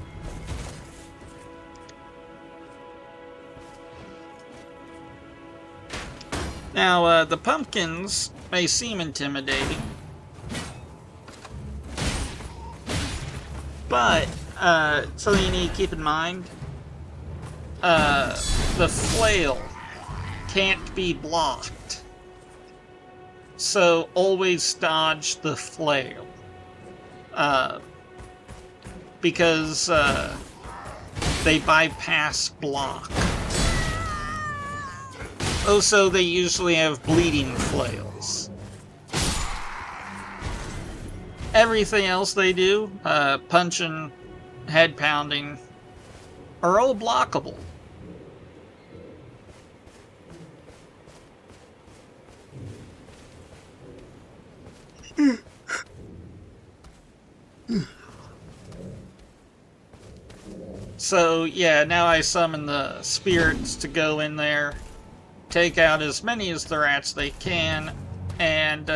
Now, the pumpkins may seem intimidating, but something you need to keep in mind, the flail can't be blocked, so always dodge the flail, because they bypass block. Also, they usually have bleeding flails. Everything else they do, punching, head pounding, are all blockable. So, yeah, now I summon the spirits to go in there, take out as many as the rats they can, and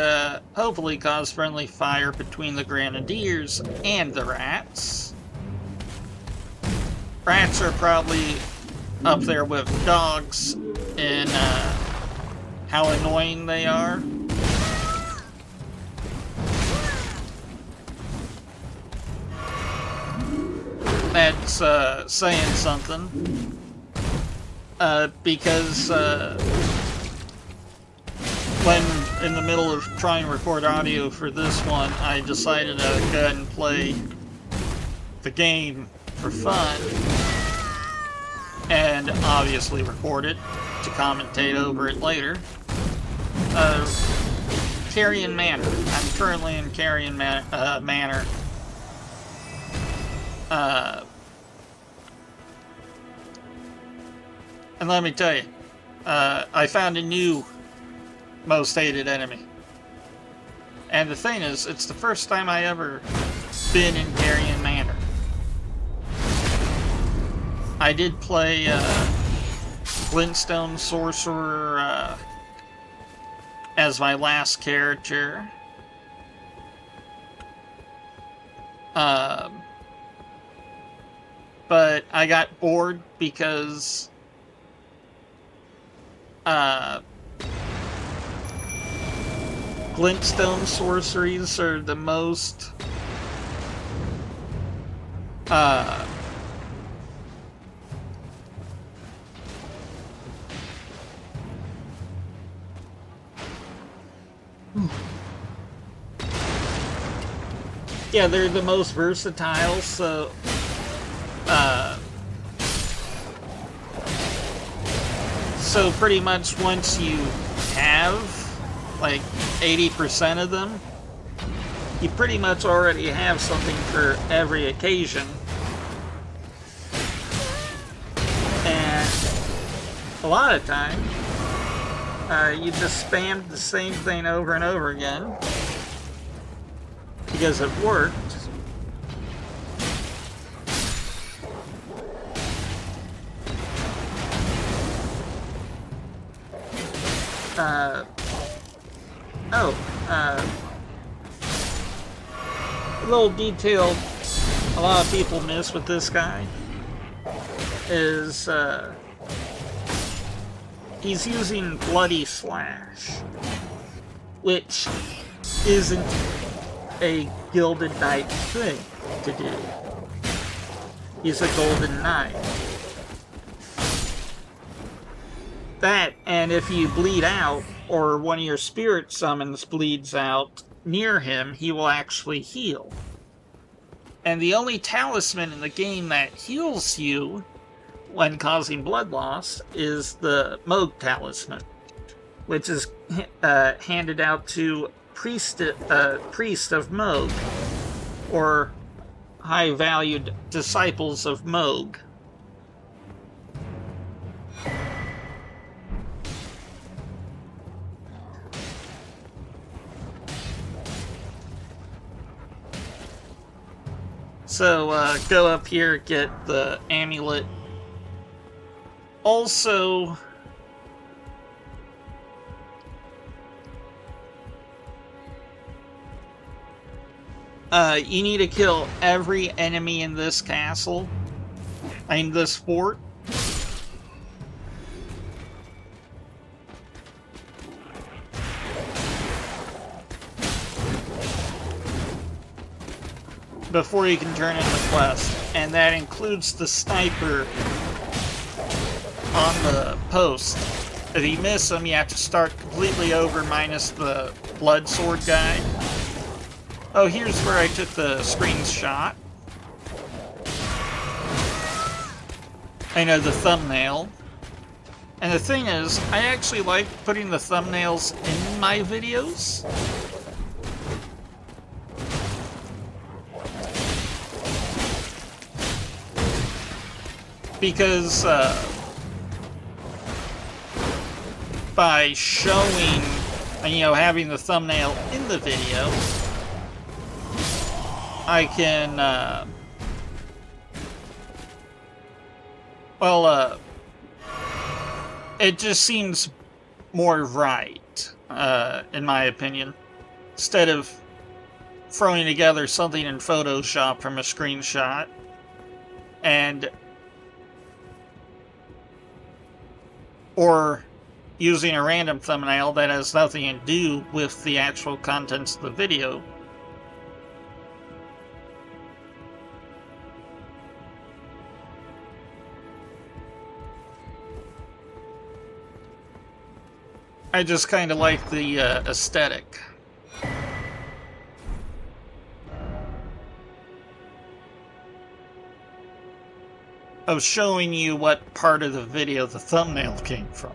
hopefully cause friendly fire between the grenadiers and the rats. Rats are probably up there with dogs in how annoying they are. That's saying something. Because when in the middle of trying to record audio for this one, I decided to go ahead and play the game for fun, and obviously record it to commentate over it later. Carrion Manor. I'm currently in Carrion Manor. And let me tell you, I found a new most hated enemy. And the thing is, it's the first time I ever been in Carrion Manor. I did play Glintstone Sorcerer as my last character. But I got bored because glintstone sorceries are the most yeah, they're the most versatile, so so pretty much once you have like 80% of them, you pretty much already have something for every occasion. And a lot of time, you just spam the same thing over and over again because it worked. A little detail a lot of people miss with this guy is he's using Bloody Slash, which isn't a Gilded Knight thing to do. He's a Golden Knight. That, and if you bleed out, or one of your spirit summons bleeds out near him, he will actually heal. And the only talisman in the game that heals you when causing blood loss is the Moog Talisman, which is handed out to priest of Moog, or high-valued disciples of Moog. So, go up here, get the amulet. Also, you need to kill every enemy in this castle. I mean, this fort. Before you can turn in the quest, and that includes the sniper on the post. If you miss him, you have to start completely over minus the blood sword guy. Oh, here's where I took the screenshot. I know, the thumbnail. And the thing is, I actually like putting the thumbnails in my videos. Because, by showing, having the thumbnail in the video, I can, it just seems more right, in my opinion. Instead of throwing together something in Photoshop from a screenshot, and or using a random thumbnail that has nothing to do with the actual contents of the video. I just kind of like the aesthetic. Of showing you what part of the video the thumbnail came from.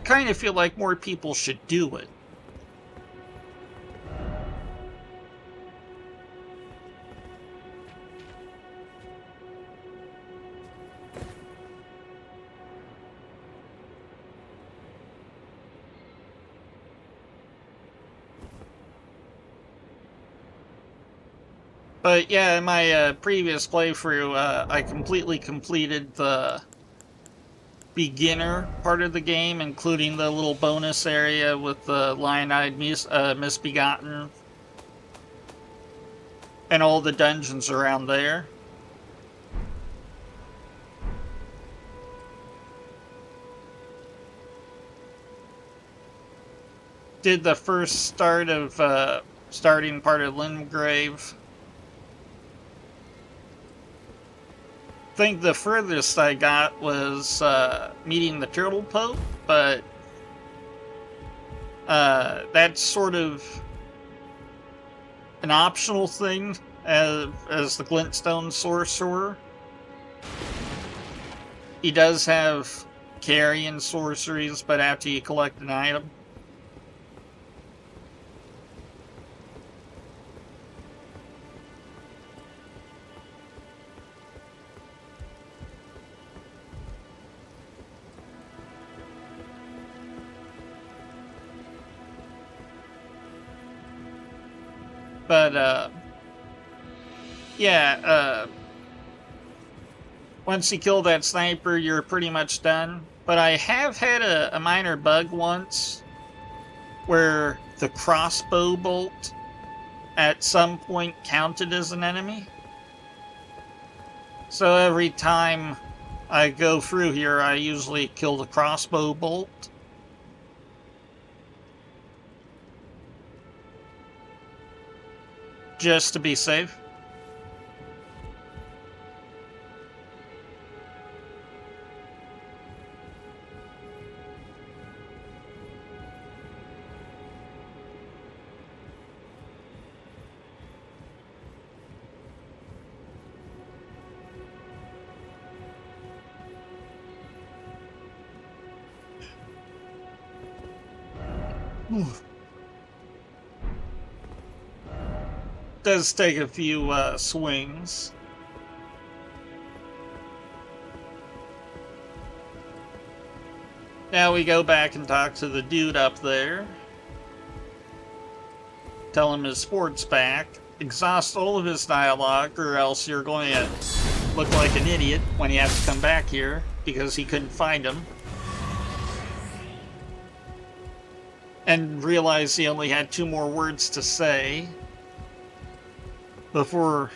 kind of feel like more people should do it. But yeah, in my previous playthrough, I completely completed the beginner part of the game, including the little bonus area with the lion-eyed misbegotten and all the dungeons around there. Did the first starting part of Limgrave. I think the furthest I got was meeting the Turtle Pope, but that's sort of an optional thing as the Glintstone Sorcerer. He does have carrion sorceries, but after you collect an item. But, yeah, once you kill that sniper, you're pretty much done. But I have had a minor bug once where the crossbow bolt at some point counted as an enemy. So every time I go through here, I usually kill the crossbow bolt. Just to be safe. Does take a few swings. Now we go back and talk to the dude up there. Tell him his sport's back. Exhaust all of his dialogue, or else you're going to look like an idiot when you have to come back here because he couldn't find him. And realize he only had 2 more words to say before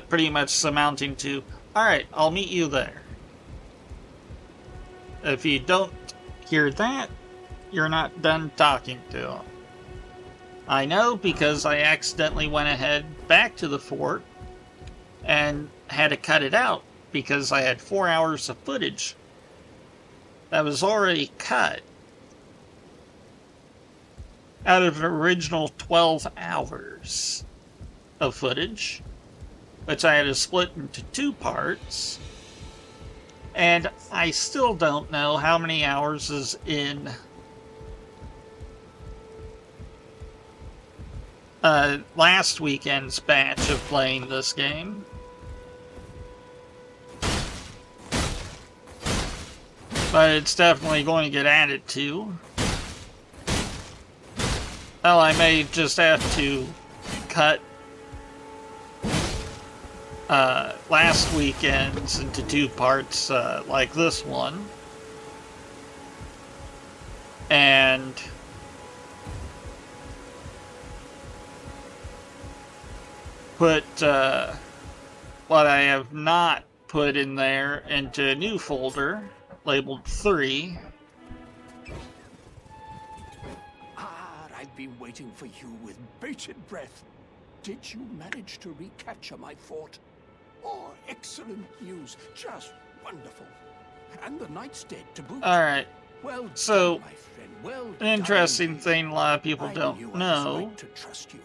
pretty much amounting to, alright, I'll meet you there. If you don't hear that, you're not done talking to him. I know because I accidentally went ahead back to the fort and had to cut it out because I had 4 hours of footage that was already cut out of an original 12 hours of footage, which I had to split into 2 parts, and I still don't know how many hours is in last weekend's batch of playing this game. But it's definitely going to get added to. Well, I may just have to cut last weekend's into 2 parts like this one. And put what I have not put in there into a new folder labeled 3. I've been waiting for you with bated breath. Did you manage to recapture my fort? Oh, excellent news. Just wonderful. And the knight's dead to boot. Alright. Well so, done, my friend. Well an interesting done. thing a lot of people I don't knew I was know right to trust you.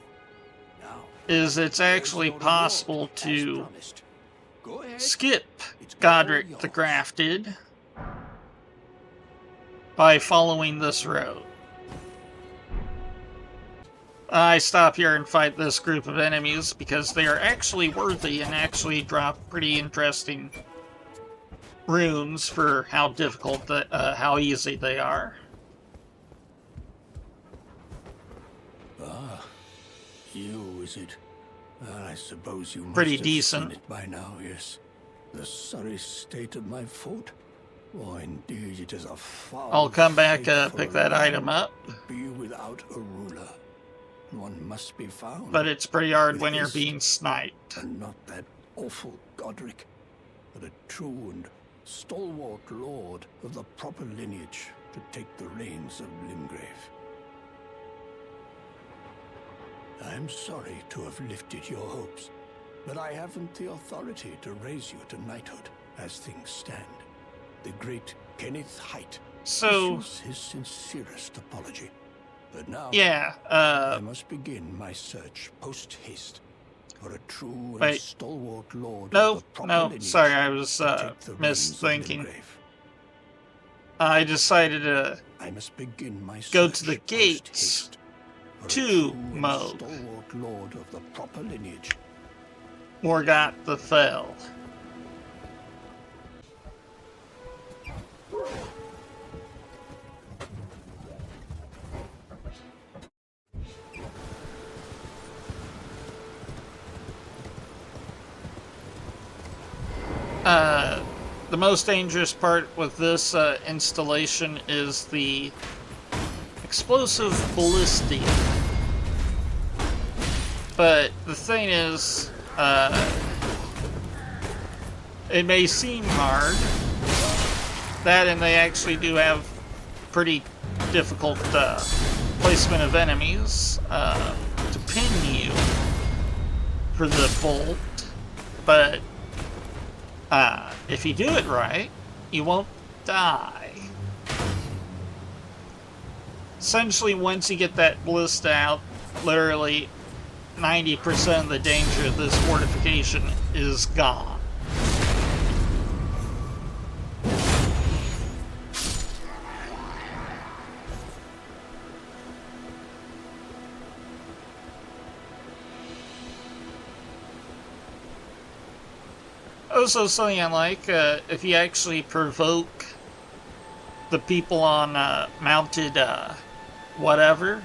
Now, is it's actually there's your possible reward, as to promised. Go ahead. skip It's all Godric the yours. Grafted by following this road. I stop here and fight this group of enemies because they are actually worthy and actually drop pretty interesting runes for how difficult, how easy they are. Ah, you, is it? I suppose you must Pretty have decent. seen it by now, yes. The sorry state of my fort? Oh, indeed, it is a foul I'll come back, fate for pick a that land item up. to be without a ruler. One must be found. But it's pretty hard with when you're haste, being sniped. and not that awful Godric, but a true and stalwart lord of the proper lineage to take the reins of Limgrave. I am sorry to have lifted your hopes, but I haven't the authority to raise you to knighthood as things stand. The great Kenneth Height So, issues his sincerest apology. But now, yeah, I must begin my search post-haste for a true and wait. stalwart lord No, of the proper no, lineage sorry, I was, to take the reins of misthinking. Limgrave. I decided to I must begin my go search to the gates post-haste for a to true and Moog. stalwart lord of the proper lineage. Morgoth the Fell. The most dangerous part with this installation is the explosive ballistia. But the thing is, it may seem hard, that and they actually do have pretty difficult placement of enemies to pin you for the bolt, but if you do it right, you won't die. Essentially, once you get that ballista out, literally 90% of the danger of this fortification is gone. Also, something I like, if you actually provoke the people on mounted whatever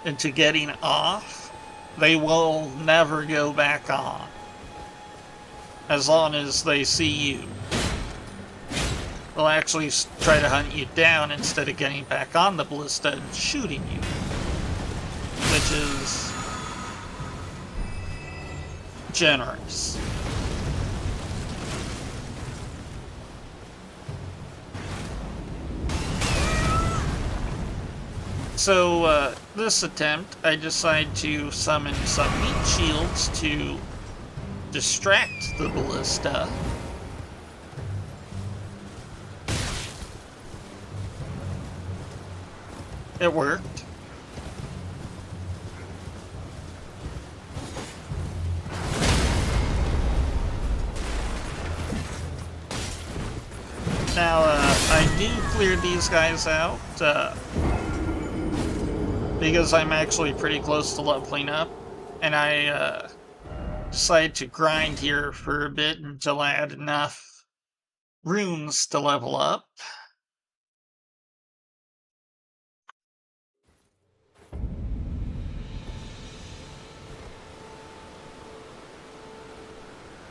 into getting off, they will never go back on. As long as they see you. They'll actually try to hunt you down instead of getting back on the ballista and shooting you. Which is generous. So, this attempt, I decide to summon some meat shields to distract the ballista. It worked. Now, I do clear these guys out, because I'm actually pretty close to leveling up, and I decided to grind here for a bit until I had enough runes to level up.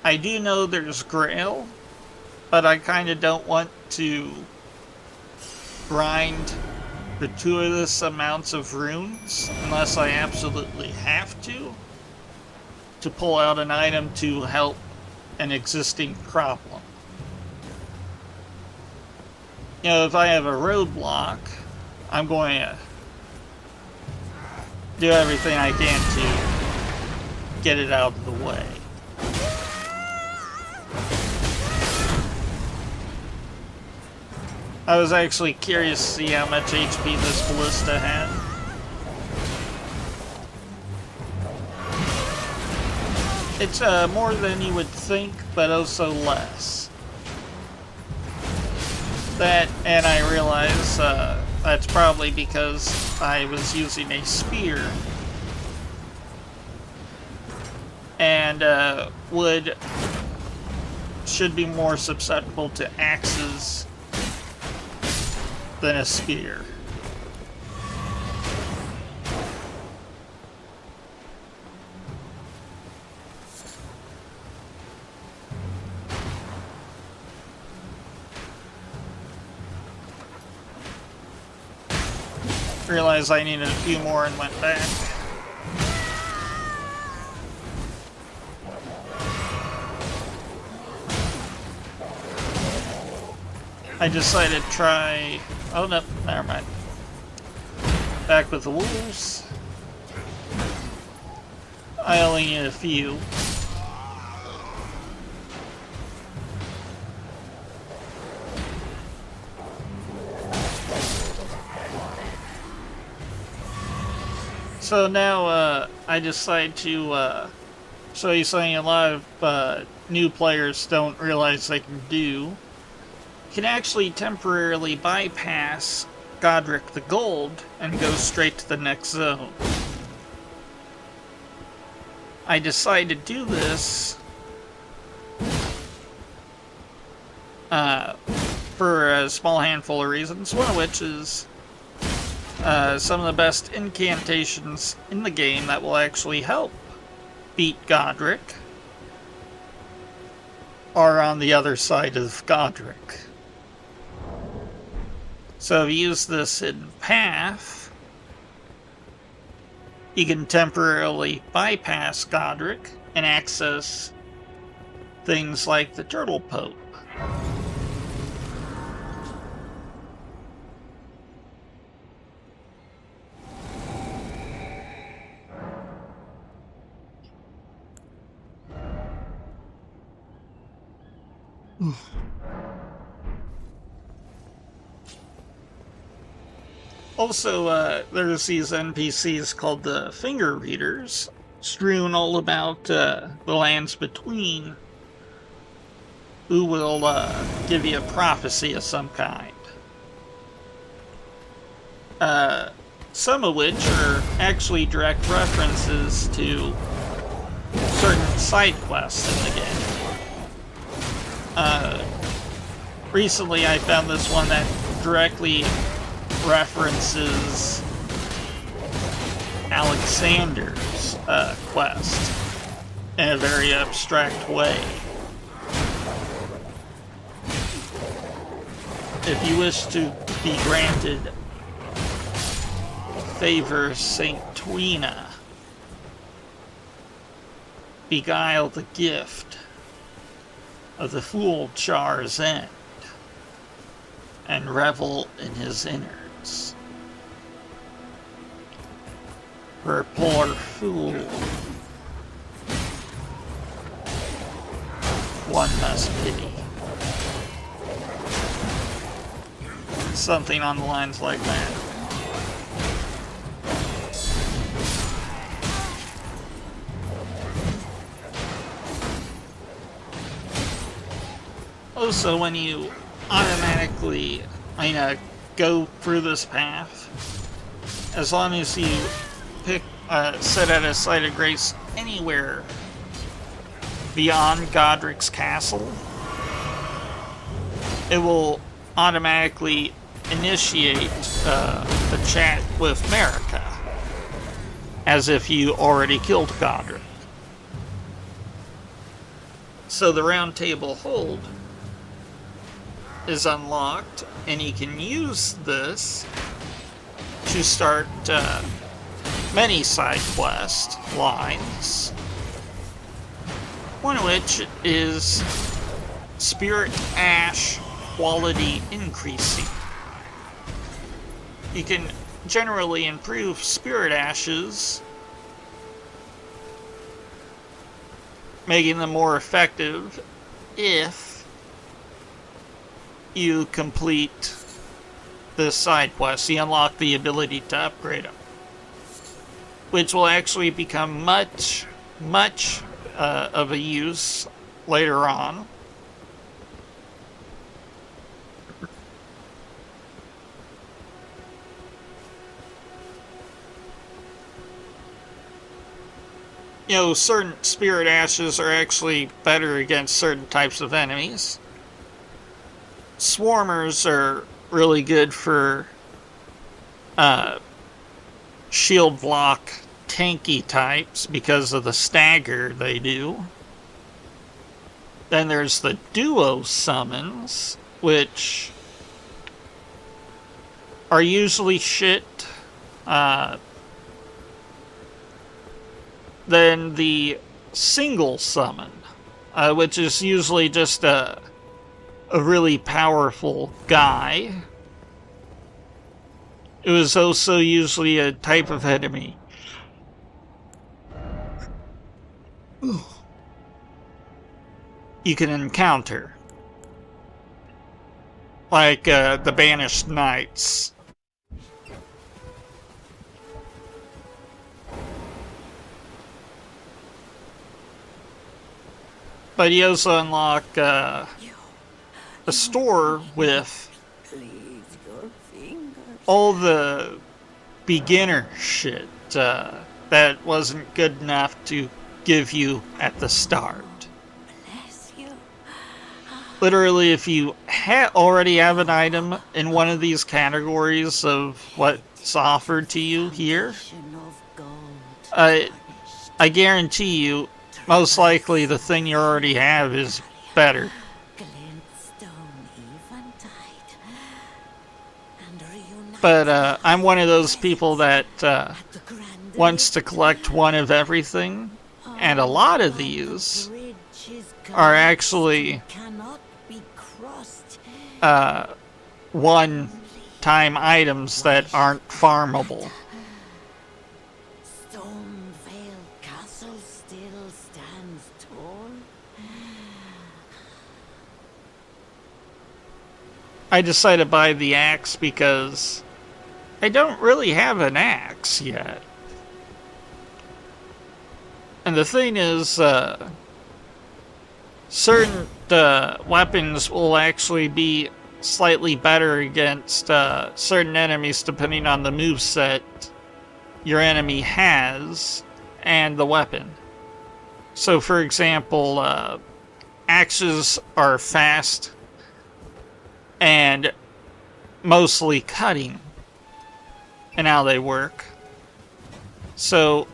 I do know there's Grail, but I kind of don't want to grind gratuitous amounts of runes unless I absolutely have to pull out an item to help an existing problem. You know, if I have a roadblock, I'm going to do everything I can to get it out of the way. I was actually curious to see how much HP this ballista had. It's more than you would think, but also less. That, and I realize that's probably because I was using a spear. And wood should be more susceptible to axes than a spear. Realized I needed a few more and went back. I decided to try... Oh no, never mind. Back with the wolves. I only need a few. So now I decide to show you something a lot of new players don't realize they can do. You can actually temporarily bypass Godric the Gold and go straight to the next zone. I decided to do this for a small handful of reasons, one of which is some of the best incantations in the game that will actually help beat Godric are on the other side of Godric. So if you use this hidden path, you can temporarily bypass Godric and access things like the Turtle Pope. Also, there's these NPCs called the Finger Readers, strewn all about the lands between, who will give you a prophecy of some kind. Some of which are actually direct references to certain side quests in the game. Recently I found this one that directly references Alexander's quest in a very abstract way. If you wish to be granted favor Saint Twina, beguile the gift of the fool Char's end, and revel in his innards. For a poor fool, one must pity. Something on the lines like that. Also, when you automatically, go through this path, as long as you pick, set at a site of grace anywhere beyond Godric's castle, it will automatically initiate a chat with Marika, as if you already killed Godric. So the Round Table Hold is unlocked, and you can use this to start many side quest lines, one of which is Spirit Ash quality increasing. You can generally improve Spirit Ashes, making them more effective if you complete this side quest. You unlock the ability to upgrade them, which will actually become much of a use later on. certain spirit ashes are actually better against certain types of enemies. Swarmers are really good for shield block tanky types because of the stagger they do. Then there's the duo summons, which are usually shit. Then the single summon, which is usually just a really powerful guy. It was also usually a type of enemy you can encounter. Like the Banished Knights. But you also unlock a store with all the beginner shit that wasn't good enough to give you at the start. Literally, if you already have an item in one of these categories of what's offered to you here, I guarantee you, most likely the thing you already have is better. But I'm one of those people that wants to collect one of everything, and a lot of these are actually one-time items that aren't farmable. Stormvale Castle still stands tall. I decided to buy the axe because I don't really have an axe yet. And the thing is, certain weapons will actually be slightly better against certain enemies depending on the moveset your enemy has and the weapon. So, for example, axes are fast and mostly cutting in how they work. So,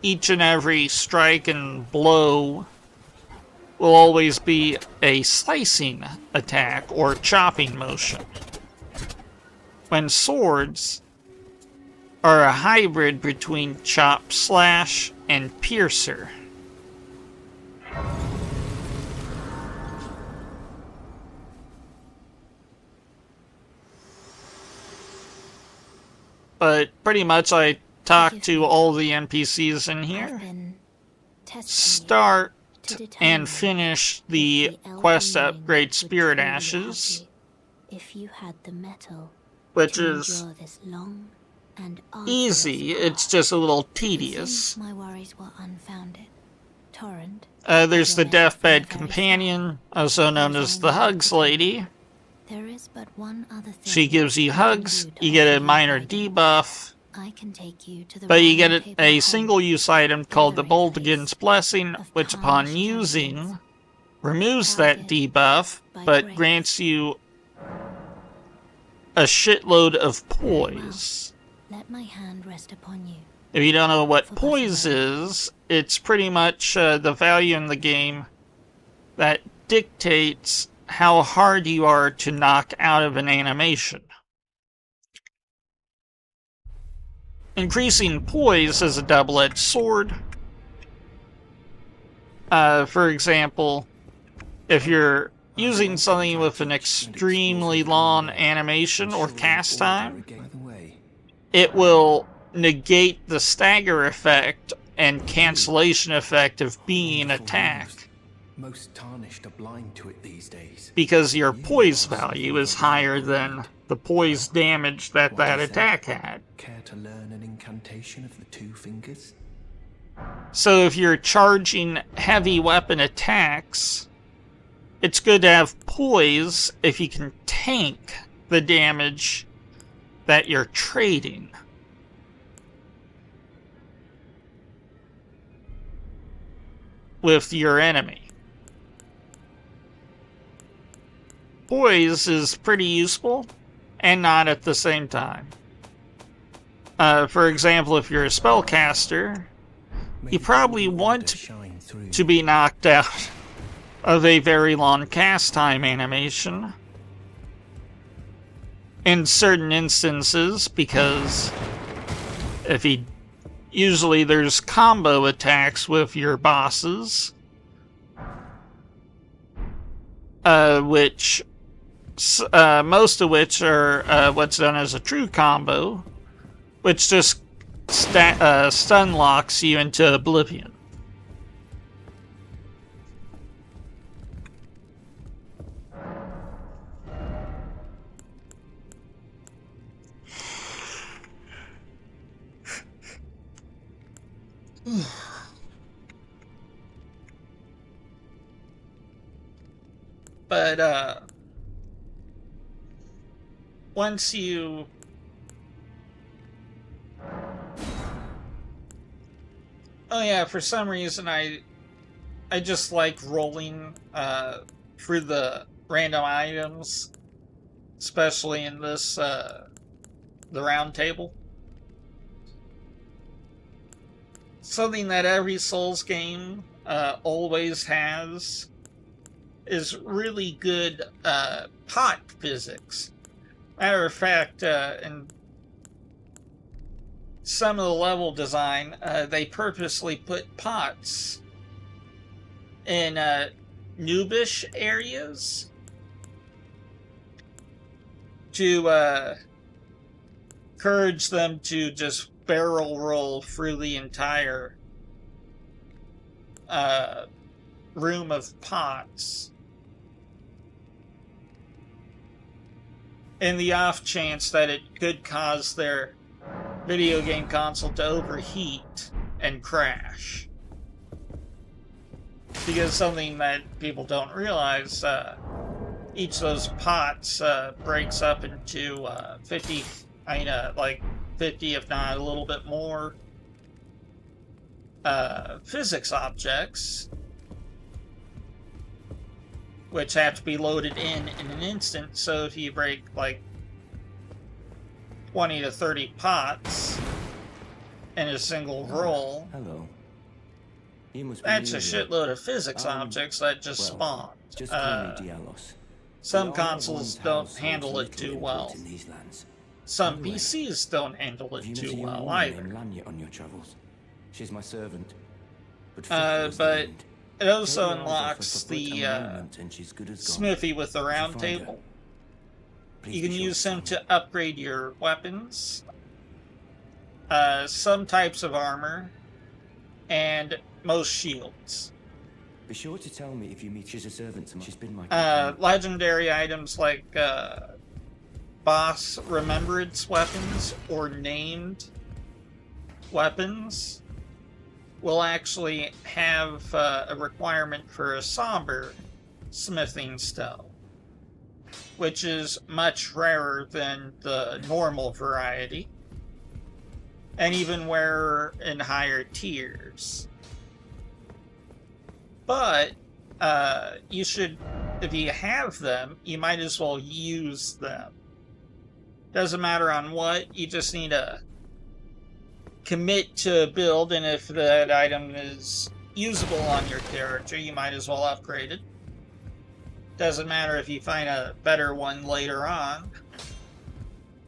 each and every strike and blow will always be a slicing attack or chopping motion. When swords are a hybrid between chop, slash, and piercer. But pretty much I talked to all the NPCs in here. Start and finish the quest to upgrade Spirit Ashes, which is easy, it's just a little tedious. There's the Deathbed Companion, also known as the Hugs Lady. She gives you hugs, you get a minor debuff, but you get a single-use item called the Boldigan's Blessing, which upon using, removes that debuff, but grants you a shitload of poise. If you don't know what poise is, it's pretty much the value in the game that dictates how hard you are to knock out of an animation. Increasing poise is a double-edged sword. For example, if you're using something with an extremely long animation or cast time, it will negate the stagger effect and cancellation effect of being attacked. Most tarnished are blind to it these days. Because your poise value is higher than the poise damage that attack had. Care to learn an incantation of the two fingers? So if you're charging heavy weapon attacks, it's good to have poise if you can tank the damage that you're trading. with your enemy. Poise is pretty useful, and not at the same time. For example, if you're a spellcaster, you probably want to be knocked out of a very long cast time animation in certain instances, because usually there's combo attacks with your bosses, which most of which are what's done as a true combo, which just stun locks you into oblivion. But once you for some reason I just like rolling through the random items, especially in this the round table. Something that every Souls game always has is really good pot physics. Matter of fact, in some of the level design, they purposely put pots in noobish areas to encourage them to just barrel roll through the entire room of pots. In the off chance that it could cause their video game console to overheat and crash. Because something that people don't realize, each of those pots breaks up into 50, like 50, if not a little bit more, physics objects, which have to be loaded in an instant. So if you break like 20 to 30 pots in a single roll, Hello. that's a shitload of physics objects that just spawn. Just call me Dialos. Some consoles don't handle it too well. Some PCs don't handle it too well either. On your travels. She's my servant. But it also unlocks the smithy with the round table. You can use them to upgrade your weapons, some types of armor, and most shields. Be sure to tell me if you meet she's a servant to me. She's been my legendary items like boss remembrance weapons or named weapons will actually have a requirement for a somber smithing stone, which is much rarer than the normal variety, and even rarer in higher tiers. But you should, if you have them, you might as well use them. Doesn't matter on what, you just need to commit to a build, and if that item is usable on your character, you might as well upgrade it. Doesn't matter if you find a better one later on.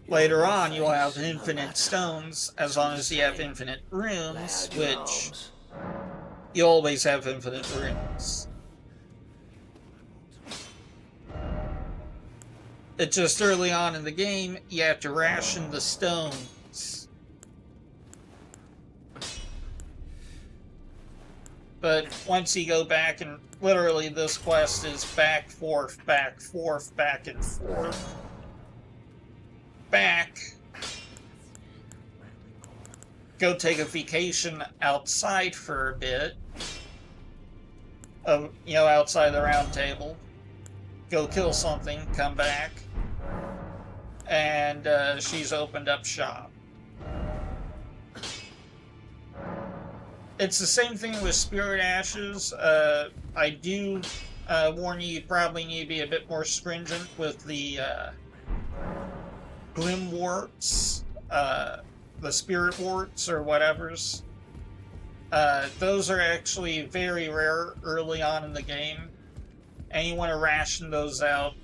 Later on, you'll have infinite stones, as long as you have infinite runes, which you always have infinite runes. It's just early on in the game, you have to ration the stones. But once you go back, and literally this quest is back, forth, back, forth, back and forth. Back. Go take a vacation outside for a bit. Outside the round table. Go kill something, come back. And she's opened up shop. It's the same thing with Spirit Ashes. I do warn you, you probably need to be a bit more stringent with the Glim Warts, the Spirit Warts or whatever's. Those are actually very rare early on in the game, and you want to ration those out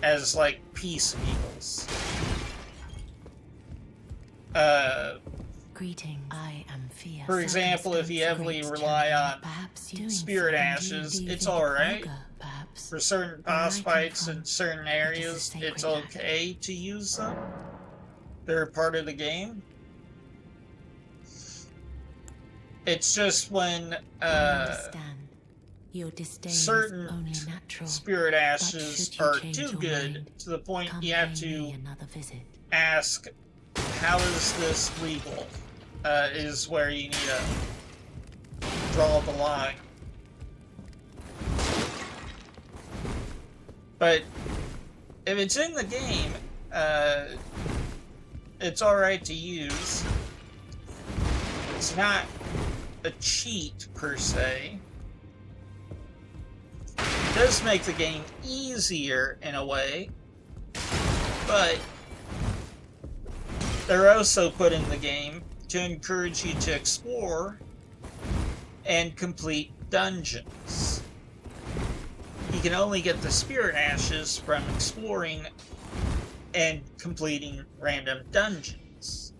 as like peace meals. Greeting. I am Fia. For example, if you heavily rely on Spirit Ashes, it's alright. For certain boss fights in certain areas, it's okay to use them. They're a part of the game. It's just when certain Spirit Ashes are too good to the point you have to ask, how is this legal? Is where you need to draw the line. But if it's in the game, it's alright to use. It's not a cheat, per se. It does make the game easier, in a way. But they're also put in the game to encourage you to explore and complete dungeons. You can only get the Spirit Ashes from exploring and completing random dungeons.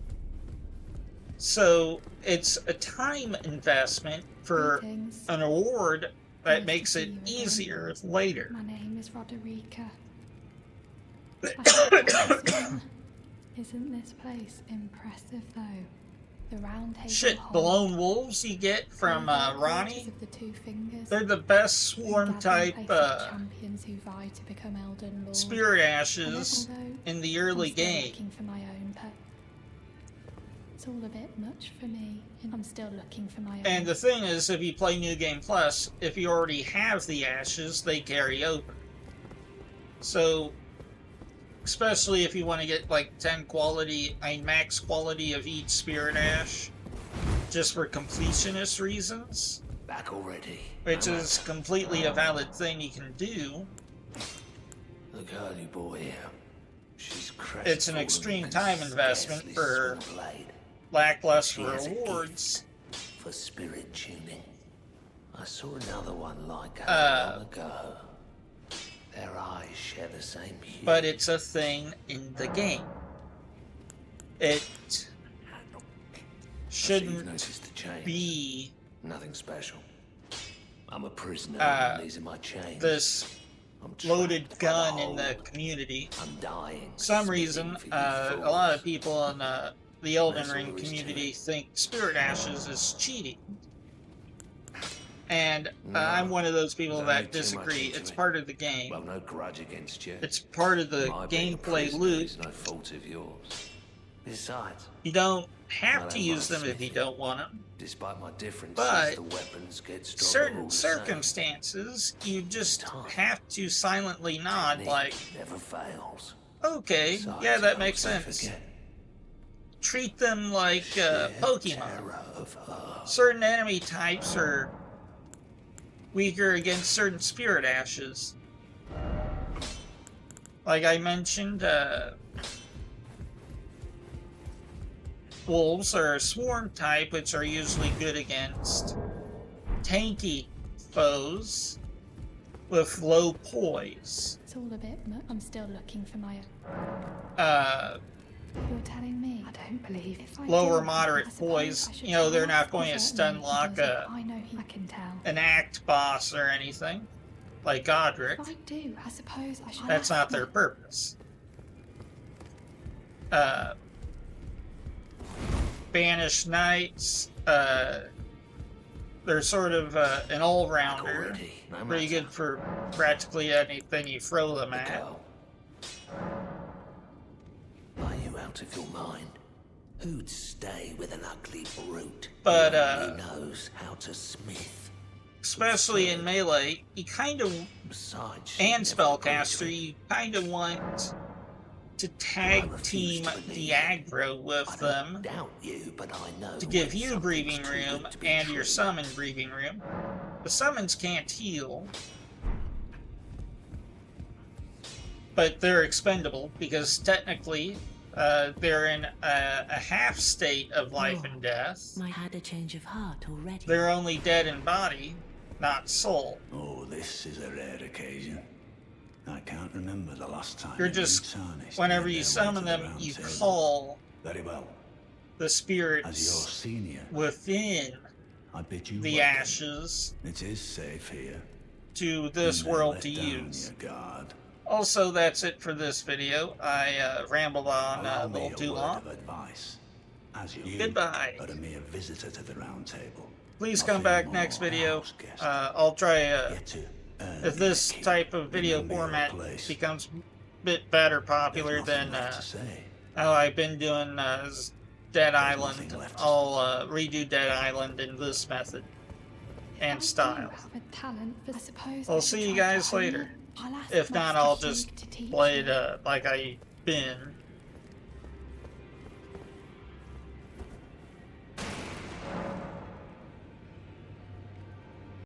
So it's a time investment for an award that makes it easier later. My name is Roderica. Isn't this place impressive though? The round table. Shit, the lone wolves you get from Ronnie, of the two fingers. they're the best swarm type champions who vie to become Elden Lord. Spirit Ashes in the early game. Looking for my own pet. It's all a bit much for me, and I'm still looking for my own. And the thing is, if you play New Game Plus, if you already have the ashes, they carry over. So, especially if you want to get like 10 quality, max quality of each Spirit Ash, just for completionist reasons. Back already. Which is completely a valid thing you can do. The girly boy here. She's it's an extreme time investment for lackluster rewards. For spirit tuning. I saw another one like her long ago. Their eyes share the same hue. But it's a thing in the game. It shouldn't be nothing special. I'm a prisoner and these are my chains. This loaded gun in the community. I'm dying. For some reason, a lot of people in the Elden Ring community think Spirit Ashes is cheating. And I'm one of those people that disagree. It's part of the game. Well, no grudge against you. It's part of the gameplay loop. No fault of yours. Besides, you don't have to use them if you don't want them. Despite my differences, but the weapons get certain circumstances, you just have to silently nod, like, never fails. Okay, yeah, that makes sense. Treat them like Pokemon. Certain enemy types are weaker against certain Spirit Ashes. Like I mentioned, wolves are a swarm type, which are usually good against tanky foes with low poise. It's all a bit much. I'm still looking for my You're telling me? I don't believe if I lower moderate poise. You know, they're not going to stun lock I know I can tell. An act boss or anything, like Godric. If I do, I suppose I should. That's not their purpose. Banished Knights, they're sort of an all-rounder. Pretty good for practically anything you throw them at. Are you out of your mind? Who'd stay with an ugly brute? But who knows how to smith? Especially in melee, you kind of, and spellcaster, you kind of want to tag team the aggro with them Doubt you, but I know to give when you breathing something's too room good to be and your true. summon breathing room. The summons can't heal, but they're expendable because technically they're in a half state of life and death. I had a change of heart already. They're only dead in body, not soul. Oh, this is a rare occasion. I can't remember the last time. You're just, whenever you summon them, you call Very well. the As your spirits senior, within I bid you the welcome. ashes It is safe here. to this Never world let to down use. your guard. Also, that's it for this video. I rambled on Allow a me little too word long. of advice. As you Goodbye. are a mere visitor to the round table. Please Nothing come back more next a video. house guest. I'll try, Yet to earn if this your keep. type of video Remember your format place. becomes a bit better popular There's nothing than left to say. how I've been doing Dead Island, nothing left. I'll redo Dead Island in this method and style. I do have a talent, but I suppose I'll I should see you try to guys hone later. it. I'll ask If not, Master I'll Hugh just to teach play me. it like I've been